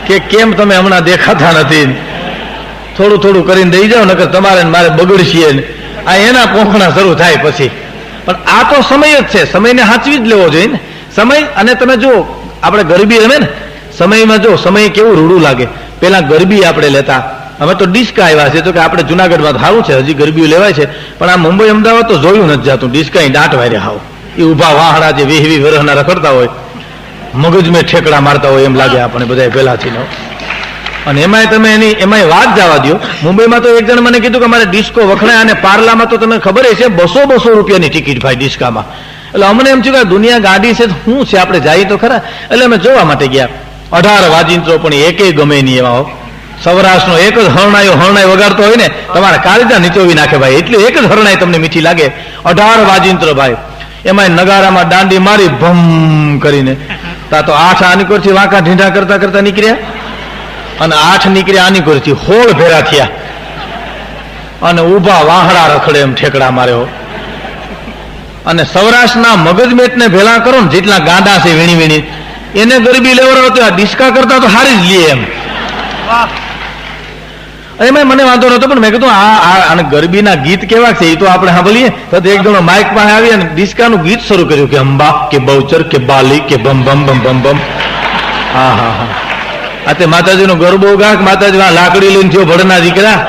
કે કેમ તમે હમણાં દેખાતા નથી, થોડું કરીને દઈ જાઓ, નકર તમારે મારે બગડશે. આ એના પોખણા શરૂ થાય પછી. પણ આ તો સમય જ છે, સમયને સાચવી જ લેવો જોઈએ ને. સમય, અને તમે જો આપણે ગરબી રમે ને, સમયમાં જો સમય કેવું રૂડું લાગે. પેલા ગરબી આપણે લેતા, હવે તો ડિસ્કા આવ્યા છે. તો કે આપણે જુનાગઢમાં સારું છે, હજી ગરબીઓ લેવાય છે, પણ આ મુંબઈ અમદાવાદ તો જોયું નથી જાતું. ડિસ્કા દાંટ વારે હાવ એ ઉભા વાહડા જે 20 વર્ષના રખડતા હોય, મગજમાં ઠેકડા મારતા હોય એમ લાગે આપણે બધા પેલાથી. અને એમાંય વાત જવા દો. મુંબઈમાં તો એક જણ મને કીધું કે અમારે ડિસ્કો વખણાય, અને પાર્લામાં તો તમને ખબર છે 200 રૂપિયાની ટિકિટ ભાઈ ડિસ્કામાં. એટલે અમને એમ થયું કે દુનિયા ગાડી છે શું છે, આપણે જઈએ તો ખરા. એટલે અમે જોવા માટે ગયા. 18 વાજિંત્રો પણ એકેય ગમે નહીં એવા. સૌરાષ્ટ્રનો એક જ હરણાઈ વગાડતો હોય ને, તમારા કાળજા નીચોવી નાખે ભાઈ. એટલે એક જ હરણાઈ તમને મીઠી લાગે. 18 વાજિંત્રો ભાઈ. એમાં નગારામાં દાંડી મારી ભમ કરીને તા તો 8 આની કોરથી વાંકા ઢીંઢા કરતા નીકળ્યા, અને 8 નીકળ્યા આની કોરથી 16 ભેરા થયા, અને ઉભા વાહડા રખડે એમ ઠેકડા માર્યો. અને સૌરાષ્ટ્રના મગજમેટને ભેળા કરો ને, જેટલા ગાંડા છે વીણી એને ગરબી લેવડાવો તો આ ડિસ્કા કરતા તો હારી જ લે એમ. એમાં મને વાંધો નતો, પણ મેં કીધું આ ગરબીના ગીત કેવા છે એ તો આપણે સાંભળીએ. તો એક જણો માઇક પાસે આવી અને ડિસ્કાનું ગીત શરૂ કર્યું કે અંબા કે બહુચર કે બાલી કે બમ બમ બમ બમ બમ. હા આ તે માતાજીનો ગરબો ગાક, માતાજી લાકડી લઈને થયો ભડના દીકરા.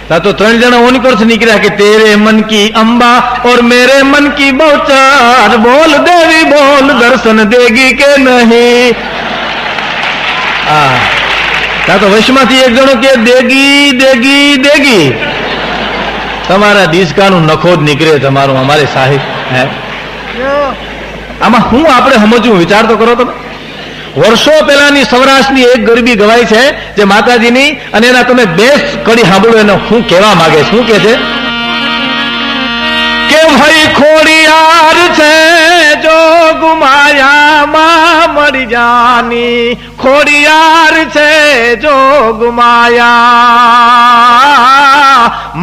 તા તો 3 જણા ઓની પર નીકળ્યા કે તેરે મન કી અંબા ઓર મેરે મન કી બહુચર, બોલ દેવી બોલ દર્શન દેગી કે નહીં. તા તો વશમાંથી એક જણો કે દેગી. તમારા ડિસ્કાનું નખો જ નીકળે તમારું, અમારે સાહેબ. આમાં હું આપણે સમજવું, વિચાર તો કરો તમે. વર્ષો પહેલાની સૌરાષ્ટ્રની એક ગરબી ગવાય છે જે માતાજીની, અને એના તમે બેસ્ટ કડી સાંભળો. એને શું કહેવા માંગે, શું કે છે કે ભાઈ ખોડિયાર છે જો ગુમાયામાં મરી જાની, ખોડિયાર છે જો ગુમાયા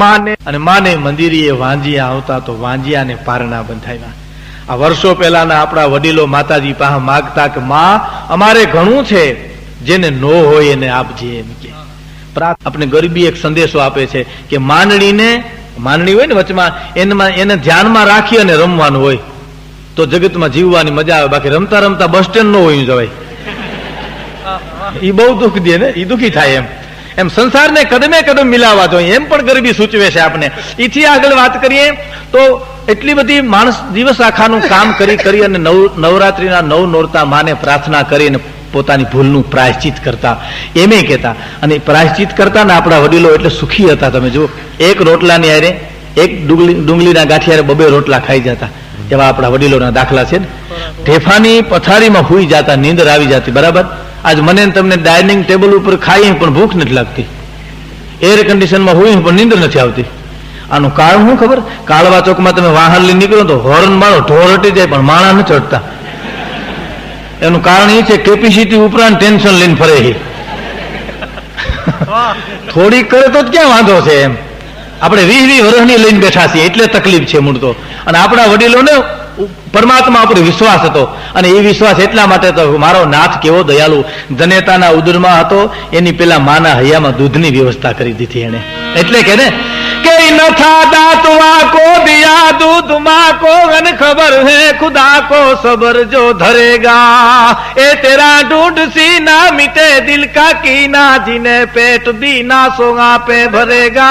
માને. અને માને મંદિરે વાંજિયા આવતા તો વાંજિયાને પારણા બંધાવ્યા. આ વર્ષો પહેલાના આપણા વડીલો માતાજી પાસે માગતા કે માં અમારે ઘણું છે, જેને નો હોય એને આપજે એમ કે. આપણે ગરબી એક સંદેશો આપે છે કે માંડણી હોય ને વચમાં, એને ધ્યાનમાં રાખી અને રમવાનું હોય તો જગતમાં જીવવાની મજા આવે. બાકી રમતા રમતા બસ સ્ટેન્ડ ન હોય જવાય, એ બહુ દુઃખ દે ને, એ દુઃખી થાય. એમ સંસારને કદમે કદમ મિલાવવા જોઈએ, એમ પણ ગરબી સૂચવે છે આપણે. એથી આગળ વાત કરીએ તો એટલી બધી માણસ દિવસ આખાનું કામ કરી અને નવરાત્રીના 9 નોરતા માને પ્રાર્થના કરીને પોતાની ભૂલનું પ્રાયશ્ચિત કરતા, એમે કહેતા. અને પ્રાયશ્ચિત કરતા ને આપણા વડીલો એટલે સુખી હતા. તમે જુઓ, એક રોટલાની હારે, એક ડુંગળીના ગાંઠિયારે 2 રોટલા ખાઈ જતા, એવા આપણા વડીલોના દાખલા છે ને. ઢેફાની પથારીમાં હુઈ જતા, નીંદર આવી જતી. બરાબર. આજ મને તમને ડાઇનિંગ ટેબલ ઉપર ખાઈ પણ ભૂખ નથી લાગતી, એર કન્ડિશનમાં હુઈ પણ નીંદર નથી આવતી. આનું કારણ શું ખબર? કાળવા ચોકમાં તમે વાહન લઈને નીકળો તો હોર્ન મારો, ઢોર હટી જાય પણ માણા નથી ચડતા. એનું કારણ એ છે કેપેસિટી ઉપરાંત ટેન્શન લઈને ફરે છે. થોડીક કરે તો ક્યાં વાંધો છે? એમ આપણે 20 વર્ષની લઈને બેઠા છીએ એટલે તકલીફ છે મૂળ તો. અને આપણા વડીલોને પરમાત્મા ઉપર વિશ્વાસ હતો, અને એ વિશ્વાસ એટલા માટે તો મારો નાથ કેવો દયાળુ, જનેતાના ઉદરમાં હતો, એની પેલા માના હૈયામાં દૂધની વ્યવસ્થા કરી દીધી એને. એટલે કે ને કે નથા દાતવા કો દિયા दूध माँ को गन खबर है खुदा को सबर जो धरेगा ए तेरा ढूंढ सी ना मिटे दिल का कीना जिन्हें पेट दीना सोगा पे भरेगा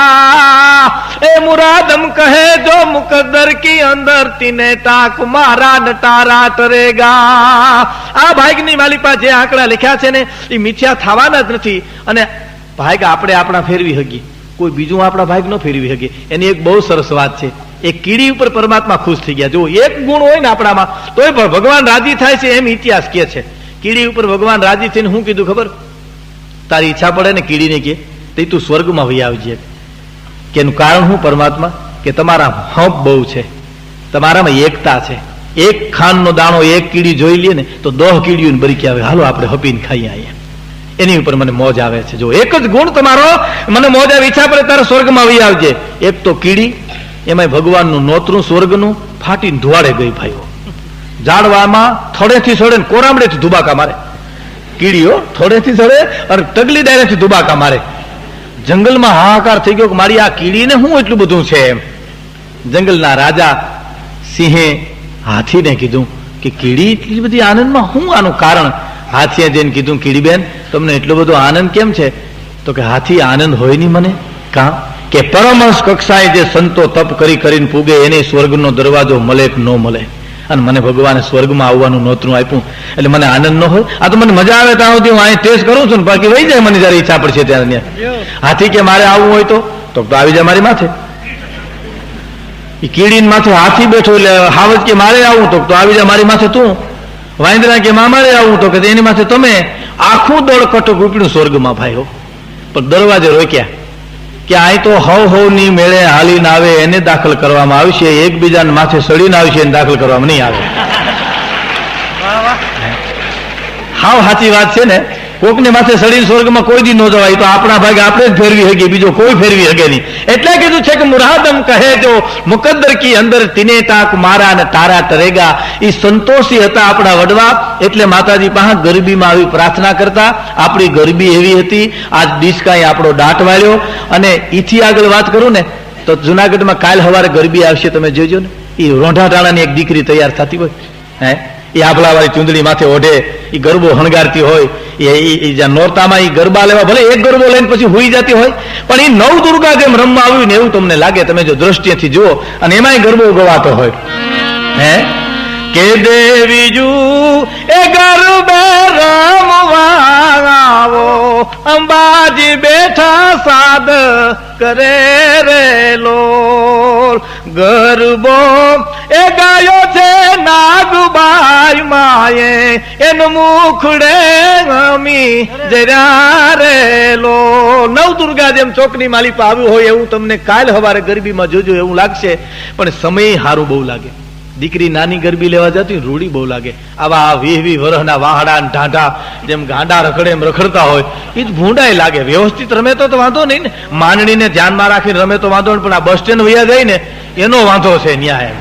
ए मुरादम कहे जो मुकद्दर की अंदर तीने टाक मारा नटारा टरेगा. આ ભાગની માલિપા જે આંકડા લખ્યા છે ને એ મિથ્યા થવાના જ નથી. અને ભાગ આપણે આપણા ફેરવી શકીએ, કોઈ બીજું આપણા ભાગ ન ફેરવી શકે. એની એક બહુ સરસ વાત છે. એ કીડી ઉપર પરમાત્મા ખુશ થઈ ગયા. જો એક ગુણ હોય ને આપણામાં તોય ભગવાન રાજી થાય છે, એમ ઇતિહાસ કે છે. કીડી ઉપર ભગવાન રાજી થઈને શું કીધું ખબર? તારી ઈચ્છા પડે ને કીડીને કે તું સ્વર્ગમાં વહી આવજે. કે એનું કારણ શું? પરમાત્મા કે તમારા હંપ બહુ છે, તમારામાં એકતા છે. એક ખાંડનો દાણો એક કીડી જોઈ લે ને તો 10 કીડીઓને બરીકી આવે, હાલો આપણે હપીને ખાઈ આવીએ. એની ઉપર મને મોજ આવે છે. જો એક જ ગુણ તમારો મને મોજ આવે, ઈચ્છા પડે તારે સ્વર્ગમાં વહી આવજે. એક તો કીડી, એમાં ભગવાનનું નોતરું સ્વર્ગનું ફાટીને ધુવાડે ગઈ ભાઈઓ. ઝાડવામાં થોડેથી સડે ને કોરામડેથી ધુબાકા મારે કીડીઓ, થોડેથી સડે અને ટગલી ડાયરેથી ધુબાકા મારે. જંગલમાં હાહાકાર થઈ ગયો કે મારી આ કીડીને શું એટલું બધું છે એમ. જંગલના રાજા સિંહે હાથીને કીધું કે કીડી એટલી બધી આનંદમાં શું આનું કારણ? હાથીએ જઈને કીધું કીડીબેન તમને એટલો બધો આનંદ કેમ છે? તો કે હાથી આનંદ હોય નહીં મને કાં કે પરમહંસ કક્ષાએ જે સંતો તપ કરી કરીને પૂગે એને સ્વર્ગનો દરવાજો મળે કે ન મળે. અને મને ભગવાને સ્વર્ગમાં આવવાનું નોતરું આપ્યું એટલે મને આનંદ ન હોય? આ તો મને મજા આવે ત્યાં સુધી હું અહીં ટેસ્ટ કરું છું ને બાકી વહી જાય મને જયારે ઈચ્છા પડશે ત્યારે. હાથી કે મારે આવવું હોય તો આવી જાય મારી માથે. કીડીને માથે હાથી બેઠો એટલે હાવજ કે મારે આવું તો આવી જાય મારી માથે તું. વાંદરા કે મારે આવું તો કે એની માથે તમે. આખું દળ કટક ઉપડ્યું સ્વર્ગમાં ભાઈઓ. પણ દરવાજે રોક્યા કે અહીં તો હવ ની મેળે હાલીને આવે એને દાખલ કરવામાં આવશે, એકબીજાને માથે સડીને આવશે એને દાખલ કરવામાં નહીં આવે. હાવ સાચી વાત છે ને. કોકને માથે સડીને સ્વર્ગમાં કોઈ દી ન જવાય, તો આપણા ભાગે આપણે જ ફેરવી શકીએ, બીજો કોઈ ફેરવી શકે નહીં. એટલે કીધું છે કે મુરાદમ કહે જો મુકદ્દર કી અંદર તીને તાક મારા અને તારા તરેગા. એ સંતોષી હતા આપણા વડવા, એટલે માતાજી પાસે ગરબીમાં આવી પ્રાર્થના કરતા. આપણી ગરબી એવી હતી, આજ ડીસકાએ આપણો દાંત વાળ્યો. અને ઈથી આગળ વાત કરું ને તો જુનાગઢમાં કાલ સવારે ગરબી આવશે, તમે જોજો ને. એ રોંઢા ટાણાની એક દીકરી તૈયાર થતી હોય, એ આભલાવાળી ચૂંદડી માથે ઓઢે, એ ગરબો હણગારતી હોય. જ્યાં નોરતામાં એ ગરબા લેવા ભલે એક ગરબો લઈને પછી હોઈ જતી હોય, પણ એ નવદુર્ગા જેમ રમવા આવ્યું ને એવું તમને લાગે તમે જો દ્રષ્ટિથી જુઓ. અને એમાંય ગરબો ગવાતો હોય. કે દેવીજુ એ ગરબે રમવા આવો, અંબાજી બેઠા સાદ કરે રે લોલ. ગરબો એ ગાયો છે નાગબાઈ માએ, એનું મુખડે અમી જરા રે લો. નવદુર્ગા જેમ ચોકની માલિપા આવ્યું હોય એવું તમને કાલ સવારે ગરબીમાં જોજો એવું લાગશે. પણ સમય સારું બહુ લાગે. દીકરી નાની ગરબી લેવા જતી રૂડી બહુ લાગે. આવા 20 વર્ષના વાહડા ઢાંઢા જેમ ગાંડા રખડે એમ રખડતા હોય એ જ ભૂંડાય લાગે. વ્યવસ્થિત રમે તો વાંધો નહીં ને, માંડણીને ધ્યાનમાં રાખીને રમે તો વાંધો નહીં, પણ આ બસ સ્ટેન્ડ વયા જાય ને એનો વાંધો છે ન્યાય.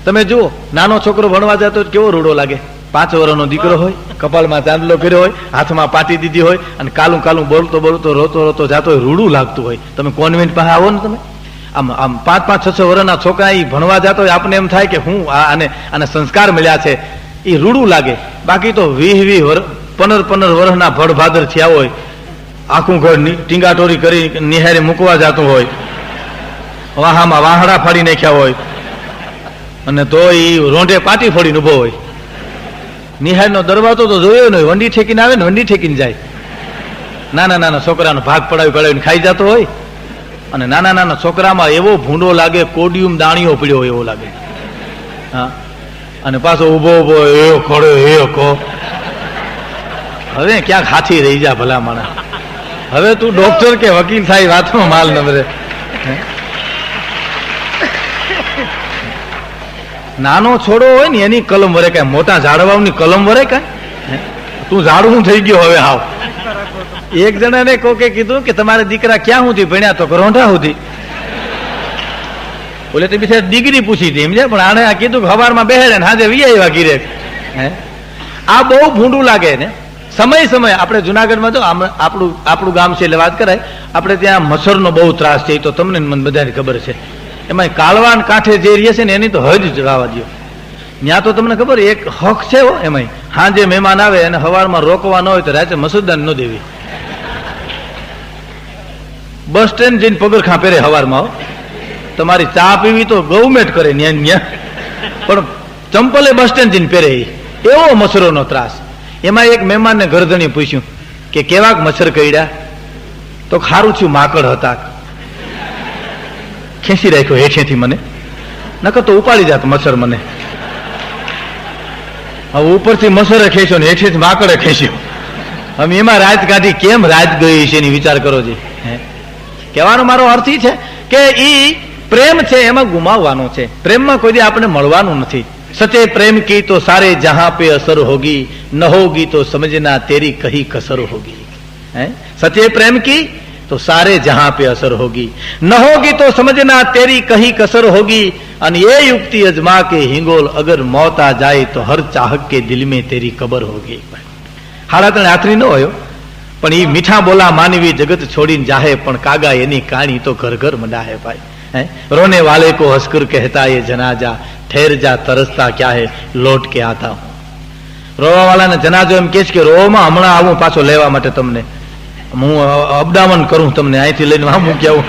તમે જુઓ નાનો છોકરો ભણવા જતો કેવો રૂડો લાગે. 5 વર્ષનો દીકરો હોય, કપાળમાં ચાંદલો કર્યો હોય, હાથમાં પાટી દીધી હોય અને કાલું કાલું બોલતો બોલતો રોતો રોતો જાતો હોય, રૂડું લાગતું હોય. તમે કોન્વેન્ટ પાસે આવો ને, તમે આમ 5-5, 6-6 વર્ષના છોકરા એ ભણવા જતો હોય, આપણને એમ થાય કે હું આને સંસ્કાર મળ્યા છે, એ રૂડું લાગે. બાકી તો 20 વર્ષ 15 વર્ષના ભડભાદર થયા હોય, આખું ઘર ટીંગાટોરી કરી નિહારે મૂકવા જતું હોય, વાહામાં વાહડા ફાડી નાખ્યા હોય, અને તો એ રોંઢે પાટી ફોડીને ઉભો હોય. નિહાળનો દરવાજો તો જોયો નહીં, વંડી ઠેકીને આવે ને વંડી ઠેકીને જાય. નાના નાના છોકરાનો ભાગ પડાવીને ખાઈ જતો હોય, અને નાના નાના છોકરામાં એવો ભૂંડો લાગે, કોડિયુમ દાણીઓ પીડ્યો એવો લાગે. હા, અને પાછો ઉભો ઉભો એ ખોડો એ ખો. હવે ક્યાંક હાથી રહી જા ભલા માણા. હવે તું ડોક્ટર કે વકીલ થાય, વાતમાં માલ નમરે. નાનો છોડો હોય ને એની કલમ વરે કાંઈ, મોટા ઝાડવાની કલમ વરે કાંઈ. તું ઝાડવું થઈ ગયો હવે હાવ. એક જણાને કોકે કીધું કે તમારે દીકરા ક્યાં સુધી ભણ્યા? તો રોંઢા સુધી. બોલે તે બિચારી ડિગ્રી પૂછી હતી સમજ્યા, પણ આને આ કીધું કે સવારમાં બેહેડે ને હાજે વી આવ્યા ગીરે. આ બહુ ભૂંડું લાગે ને. સમય સમય આપણે જુનાગઢમાં જો આપણું ગામ છે એટલે વાત કરાય, આપણે ત્યાં મચ્છરનો બહુ ત્રાસ છે, તો તમને મને બધાને ખબર છે. એમાં કાલવાન કાંઠે જે રહે છે ને એની તો હજ જ રાવા દો. ત્યાં તો તમને ખબર એક હક છે એમાં, હાજે મહેમાન આવે અને સવારમાં રોકવા ન હોય તો રાતે મસૂદદાન ન દેવી. બસ સ્ટેન્ડ જઈને પગરખાં પહેરે સવારમાં. તમારી ચા પીવી તો ગવર્મેન્ટ કરે ન્યા, પણ ચંપલે બસ સ્ટેન્ડ જઈને પહેરે. એવો મચ્છરોનો ત્રાસ. એમાં એક મહેમાનને ઘરધણી પૂછ્યું કે કેવાક મચ્છર કરડ્યા? તો ખારું થયું, માકડ હતા. ખેંચી રાખ્યો હેઠેથી મને, નકર તો ઉપાડી જાત મચ્છર મને. હવે ઉપરથી મચ્છરે ખેંચ્યો ને હેઠેથી માકડે ખેંચ્યો. હવે એમાં રાત કાઢી, કેમ રાત ગઈ છે એની વિચાર કરો છે. કહેવાનો મારો અર્થ એ છે કે ઈ પ્રેમ છે એમાં ગુમાવવાનો છે. પ્રેમમાં કોઈ દી આપણે મળવાનું નથી. સચે પ્રેમ કી તો સારે જહાં પે અસર હોગી, ન હોગી તો સમજના તેરી કહી કસર હોગી. સચે પ્રેમ કી તો સારે જહાં पे असर होगी, न होगी तो समझना तेरी कहीं कसर होगी. અને ये युक्ति अजमा के हिंगोल अगर मौत आ जाए तो हर चाहक के दिल में तेरी कबर होगी. 3.5 આથરી ન હોય, પણ એ મીઠા બોલા માનવી જગત છોડીને જાહે, પણ કાગા એની કાણી તો ઘર ઘર મંડાહે ભાઈ. रोने वाले को हंसकर कहता ये जनाजा, ठहर जा तरसता क्या है लौट के आता हूं. रोवा वाला जनाજો એમ કે છે કે રોવામાં હમણાં આવું પાછો લેવા માટે, તમને હું અપડાવન કરું, તમને અહીંથી લઈને હા મૂકી આવું.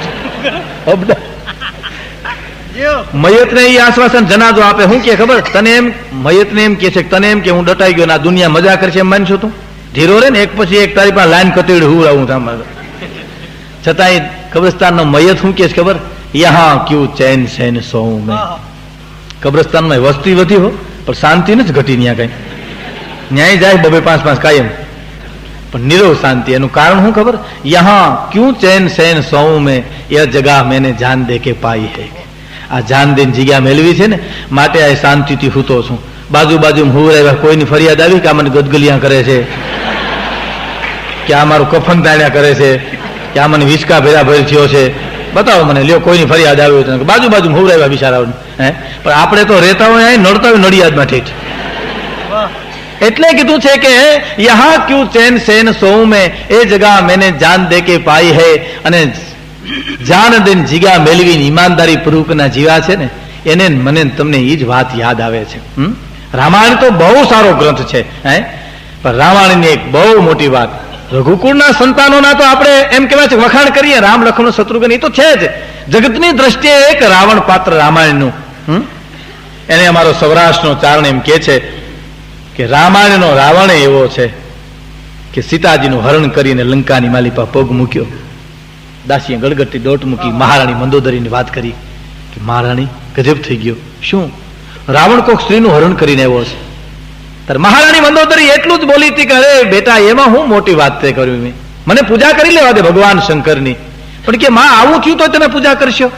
મયતને એ આશ્વાસન જનાજો આપે. શું કે ખબર તને? એમ મયતને એમ કે છે, તને એમ કે હું ડટાઈ ગયો ના દુનિયા મજા કરશે એમ માનશો તું? ધીરો રે ને, એક પછી એક તારી પાસે લાઈન કતેડી હું આવું તમારે. છતાંય કબ્રસ્તાનનો મયત શું કે છે ખબર? યહાં ક્યુ ચૈન સૈન સોઉં મેં. કબ્રસ્તાનમાં વસ્તી વધી હો, પણ શાંતિ નથી ઘટી. ત્યાં કઈ ન્યાય જાય 2-5 કાયમ, પણ નિરવ શાંતિ. એનું કારણ શું ખબર? યહાં ક્યું ચૈન સૈન સોઉં મેં, એ જગા મેને જાન દે કે પાઈ હૈ. આ જાન દઈને જગ્યા મેળવી છે ને, માટે આ શાંતિથી હૂતો છું. બાજુ હું રહ્યા, કોઈની ફરિયાદ આવી કે આ મને ગદગલિયા કરે છે, કે આ મારું કફન તાણ્યા કરે છે, કે આ મને વિસ્કા ભેરા ભેર થયો છે, બતાવો મને. લ્યો કોઈની ફરિયાદ આવી હોય તો બાજુ હું રહ્યા બિચારાઓને. પણ આપણે તો રહેતા હોય નડતા હોય નડિયાદમાં ઠેઠ. એટલે કીધું છે કે યહાં ક્યુ ચૈન સૈન સોઉં મેં, એ જગા મેને જાન દે કે પાઈ હૈ. અને જાન દઈને જીગા મેળવીને ઈમાનદારી પૂર્વકના જીવા છે ને, એને મને તમને એ જ વાત યાદ આવે છે. રામાયણ તો બહુ સારો ગ્રંથ છે, પણ રામાયણની એક બહુ મોટી વાત, રઘુકુળના સંતાનોના તો આપણે એમ કહેવાય છે વખાણ કરીએ, રામ લખન શત્રુઘ્ન એ તો છે જ. જગતની દ્રષ્ટિએ એક રાવણ પાત્ર રામાયણનું. એને અમારો સૌરાષ્ટ્રનો ચારણ એમ કે છે કે રામાયણનો રાવણ એવો છે કે સીતાજીનું હરણ કરીને લંકાની માલી પર પગ મૂક્યો. દાસીએ ગળગળતી દોટ મૂકી, મહારાણી મંદોદરીની વાત કરી કે મહારાણી ગજબ થઈ ગયો, શું રાવણ કોક સ્ત્રીનું હરણ કરીને આવ્યો છે. ત્યારે મહારાણી મંદોદરી એટલું જ બોલી હતી કે અરે બેટા એમાં હું મોટી વાત તે કર્યું, મને પૂજા કરી લેવા દે ભગવાન શંકરની. પણ કે માં આવું થયું તો તમે પૂજા કરશો?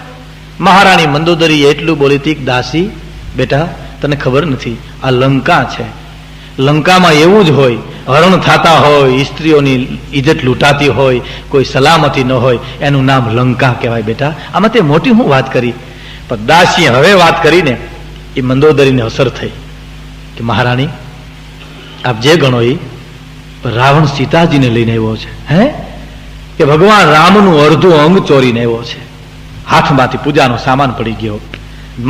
મહારાણી મંદોદરી એટલું બોલી હતી કે દાસી બેટા તને ખબર નથી, આ લંકા છે, લંકામાં એવું જ હોય, હરણ થતા હોય, સ્ત્રીઓની ઇજ્જત લૂંટાતી હોય, કોઈ સલામતી ન હોય, એનું નામ લંકા કહેવાય બેટા. આમાં તે મોટી હું વાત કરી. પણ દાસીએ હવે વાત કરીને એ મંદોદરીને અસર થઈ કે મહારાણી આપ જે ગણો એ રાવણ સીતાજીને લઈને આવ્યો છે, કે ભગવાન રામનું અડધું અંગ ચોરીને આવ્યો છે, હાથમાંથી પૂજાનો સામાન પડી ગયો.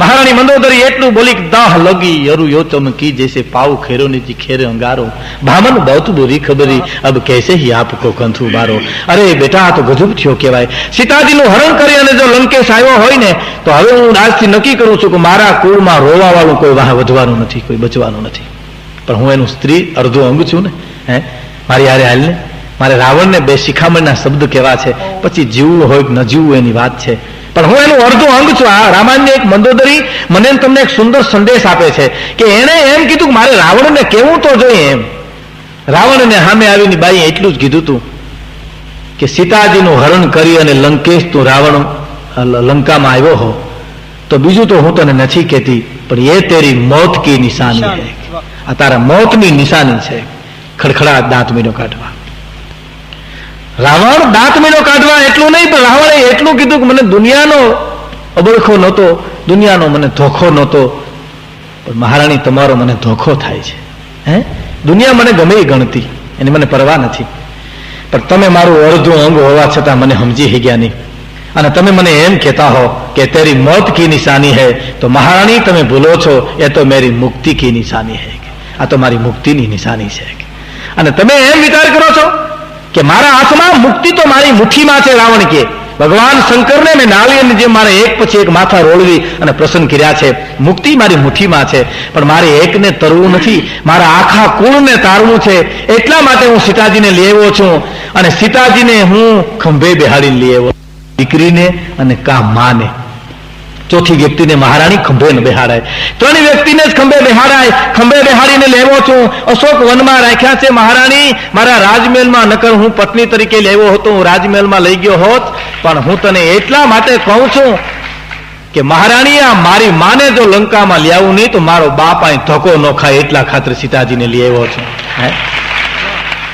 મહારાણી મંદોદરી એટલું બોલી કે દાહ લગી અરુ યો ચમકી જૈસે પાવ ખેરો નીચી ખેરે અંગારો, ભામન બહુત બુરી ખબરી અબ कैसे ही आपको કંથુ બારો. અરે બેટા આ તો ગજબ થયો કહેવાય. સીતાજીનું હરણ કરી અને જો લંકેશ આવ્યો હોય ને, તો હવે હું આજથી નક્કી કરું છું કે મારા કુળમાં રોવા વાળું કોઈ વાહ વધવાનું નથી, કોઈ બચવાનું નથી. પણ હું એનું સ્ત્રી અડધું અંગ છું ને. મારી હારે હાલ ને. મારે રાવણને બે શિખામણના શબ્દ કેવા છે, પછી જીવવું હોય કે ન જીવવું એની વાત છે, પણ હું એનું અડધું અંગ છું. આ રામાયણની એક મંદોદરી મને તમને એક સુંદર સંદેશ આપે છે કે એણે એમ કીધું કે મારે રાવણને કેવું તો જોઈએ એમ. રાવણને સામે આવીને બાઈ એટલું જ કીધું તું કે સીતાજીનું હરણ કરી અને લંકેશ તું રાવણ લંકામાં આવ્યો હો તો બીજું તો હું તને નથી કહેતી, પણ એ તેરી મોત કી નિશાની છે. આ તારા મોતની નિશાની છે. ખડખડા દાંત મીનો કાઢવા. રાવણ દાંત મીનો કાઢવા એટલું નહીં, પણ રાવણે એટલું કીધું કે મને દુનિયાનો અબળખો નહોતો, દુનિયાનો મને ધોખો નહોતો, પણ મહારાણી તમારો મને ધોખો થાય છે. દુનિયા મને ગમે એ ગણતી, એની મને પરવા નથી, પણ તમે મારું અડધું અંગ હોવા છતાં મને સમજી ગયા નહીં, અને તમે મને એમ કહેતા હો કે તેરી મોત કી નિશાની હૈ, તો મહારાણી તમે ભૂલો છો, એ તો મેરી મુક્તિ કી નિશાની હૈ. આ તો મારી મુક્તિની નિશાની છે. અને તમે એમ વિચાર કરો છો કે મારા હાથમાં મુક્તિ તો મારી મુઠ્ઠીમાં છે. રાવણ કે ભગવાન શંકરને મેં નાળિયેરની જેમ મારે એક પછી એક માથા રોળવી અને પ્રસન્ન કર્યા છે. મુક્તિ મારી મુઠ્ઠીમાં છે, પણ મારે એકને તરવું નથી, મારા આખા કુળને તારવું છે. એટલા માટે હું સીતાજીને લઈ આવ્યો છું, અને સીતાજીને હું ખંભે બેહાડીને લઈ આવ્યો. દીકરીને અને કા માને. ચોથી વ્યક્તિને મહારાણી ખંભે ન બેહાડાય, ત્રણ વ્યક્તિને જ ખંભે બેહાડાય. ખંભે બેહાડીને લેવો છું. અશોક વનમાં રાખ્યા છે મહારાણી. મારા રાજમહેલમાં નકર હું પત્ની તરીકે લેવો હતો, હું રાજમહેલમાં લઈ ગયો હોત, પણ હું તને એટલા માટે કહું છું કે મહારાણી આ મારી માને જો લંકામાં લેવું નહીં તો મારો બાપ અહીં ધક્કો ન ખાય, એટલા ખાતર સીતાજીને લઈ આવ્યો છું.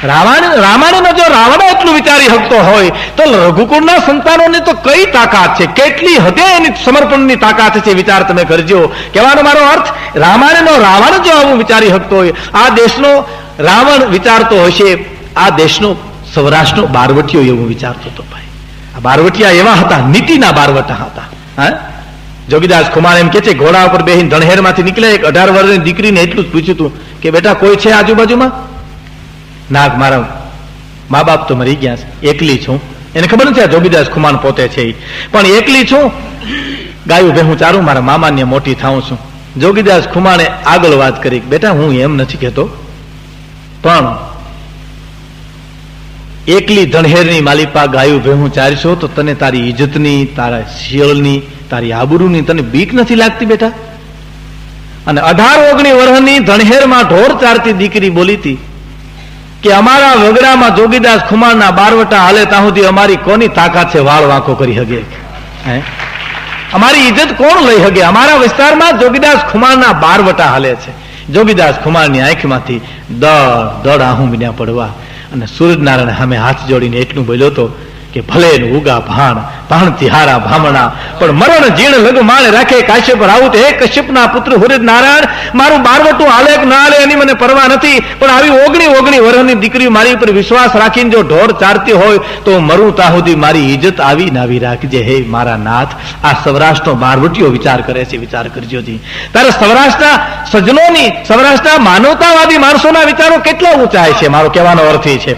રામાયણનો જો રાવણ એટલું વિચારી શકતો હોય તો રઘુકુળના સંતાનોની તો કઈ તાકાત છે, કેટલી હદે એની સમર્પણની તાકાત છે, વિચાર તમે કરજો. કહેવાનો મારો અર્થ, રામાયણનો રાવણ જો આવું વિચારી શકતો હોય, આ દેશનો રાવણ વિચારતો હશે, આ દેશનો સૌરાષ્ટ્રનો બારવટીયો એવું વિચારતો હતો. ભાઈ આ બારવટિયા એવા હતા, નીતિના બારવટા હતા. જોગીદાસ ખુમાર એમ કે છે, ઘોડા ઉપર બેહીને ધણહેરમાંથી નીકળ્યા, એક 18 વર્ષની દીકરીને એટલું જ પૂછ્યું હતું કે બેટા કોઈ છે આજુબાજુમાં? નાગ મારા મા બાપ તો મરી ગયા છે, એકલી છું. એને ખબર નથી આ જોગીદાસ ખુમાન પોતે છે, પણ એકલી છું, ગાયું ભેહું ચારું, મારા મામાને મોટી થાઉં છું. જોગીદાસ ખુમાને આગળ વાત કરી, બેટા હું એમ નથી કહેતો, પણ એકલી ધણહેરની માલિપા ગાયું ભેહું ચારશો તો તને તારી ઇજ્જતની, તારા શિયળની, તારી આબરૂની તને બીક નથી લાગતી બેટા? અને 18-19 વર્ષની ધણહેરમાં ઢોર ચારતી દીકરી બોલી હતી કે અમારા વગડામાં જોગીદાસ ખુમારના બારવટા હાલે ત્યાં સુધી અમારી કોની તાકાત છે વાળ વાંકો કરી હગે? અમારી ઇજ્જત કોણ લઈ હગે? અમારા વિસ્તારમાં જોગીદાસ ખુમારના બારવટા હાલે છે. જોગીદાસ ખુમારની આંખમાંથી દડ આહું મીન્યા પડવા, અને સૂરજનારાયણ સામે હાથ જોડીને એટલું બોલ્યો હતો કે ભલે ઉગા ભાણ ભાણથી હારા ભામણા, પણ મરણ જીણ લગ માણે રાખે કાશ્યપ રાઉત. હે કશ્યપના પુત્ર સૂરજ નારાયણ, મારું બારવટું હાલે કે ના હાલે એની મને પરવા નથી, પણ આવી 19 વર્ષની દીકરી મારી ઉપર વિશ્વાસ રાખીને જો ઢોર ચારતી હોય તો મરું ત્યાં સુધી મારી ઇજ્જત આવી ને આવી રાખજે. હે મારા નાથ, આ સૌરાષ્ટ્રનો બારવટીયો વિચાર કરે છે, વિચાર કરજો જી. તારે સૌરાષ્ટ્રના સજ્જનોની, સૌરાષ્ટ્રના માનવતાવાદી માણસોના વિચારો કેટલા ઊંચા છે, મારો કહેવાનો અર્થ એ છે.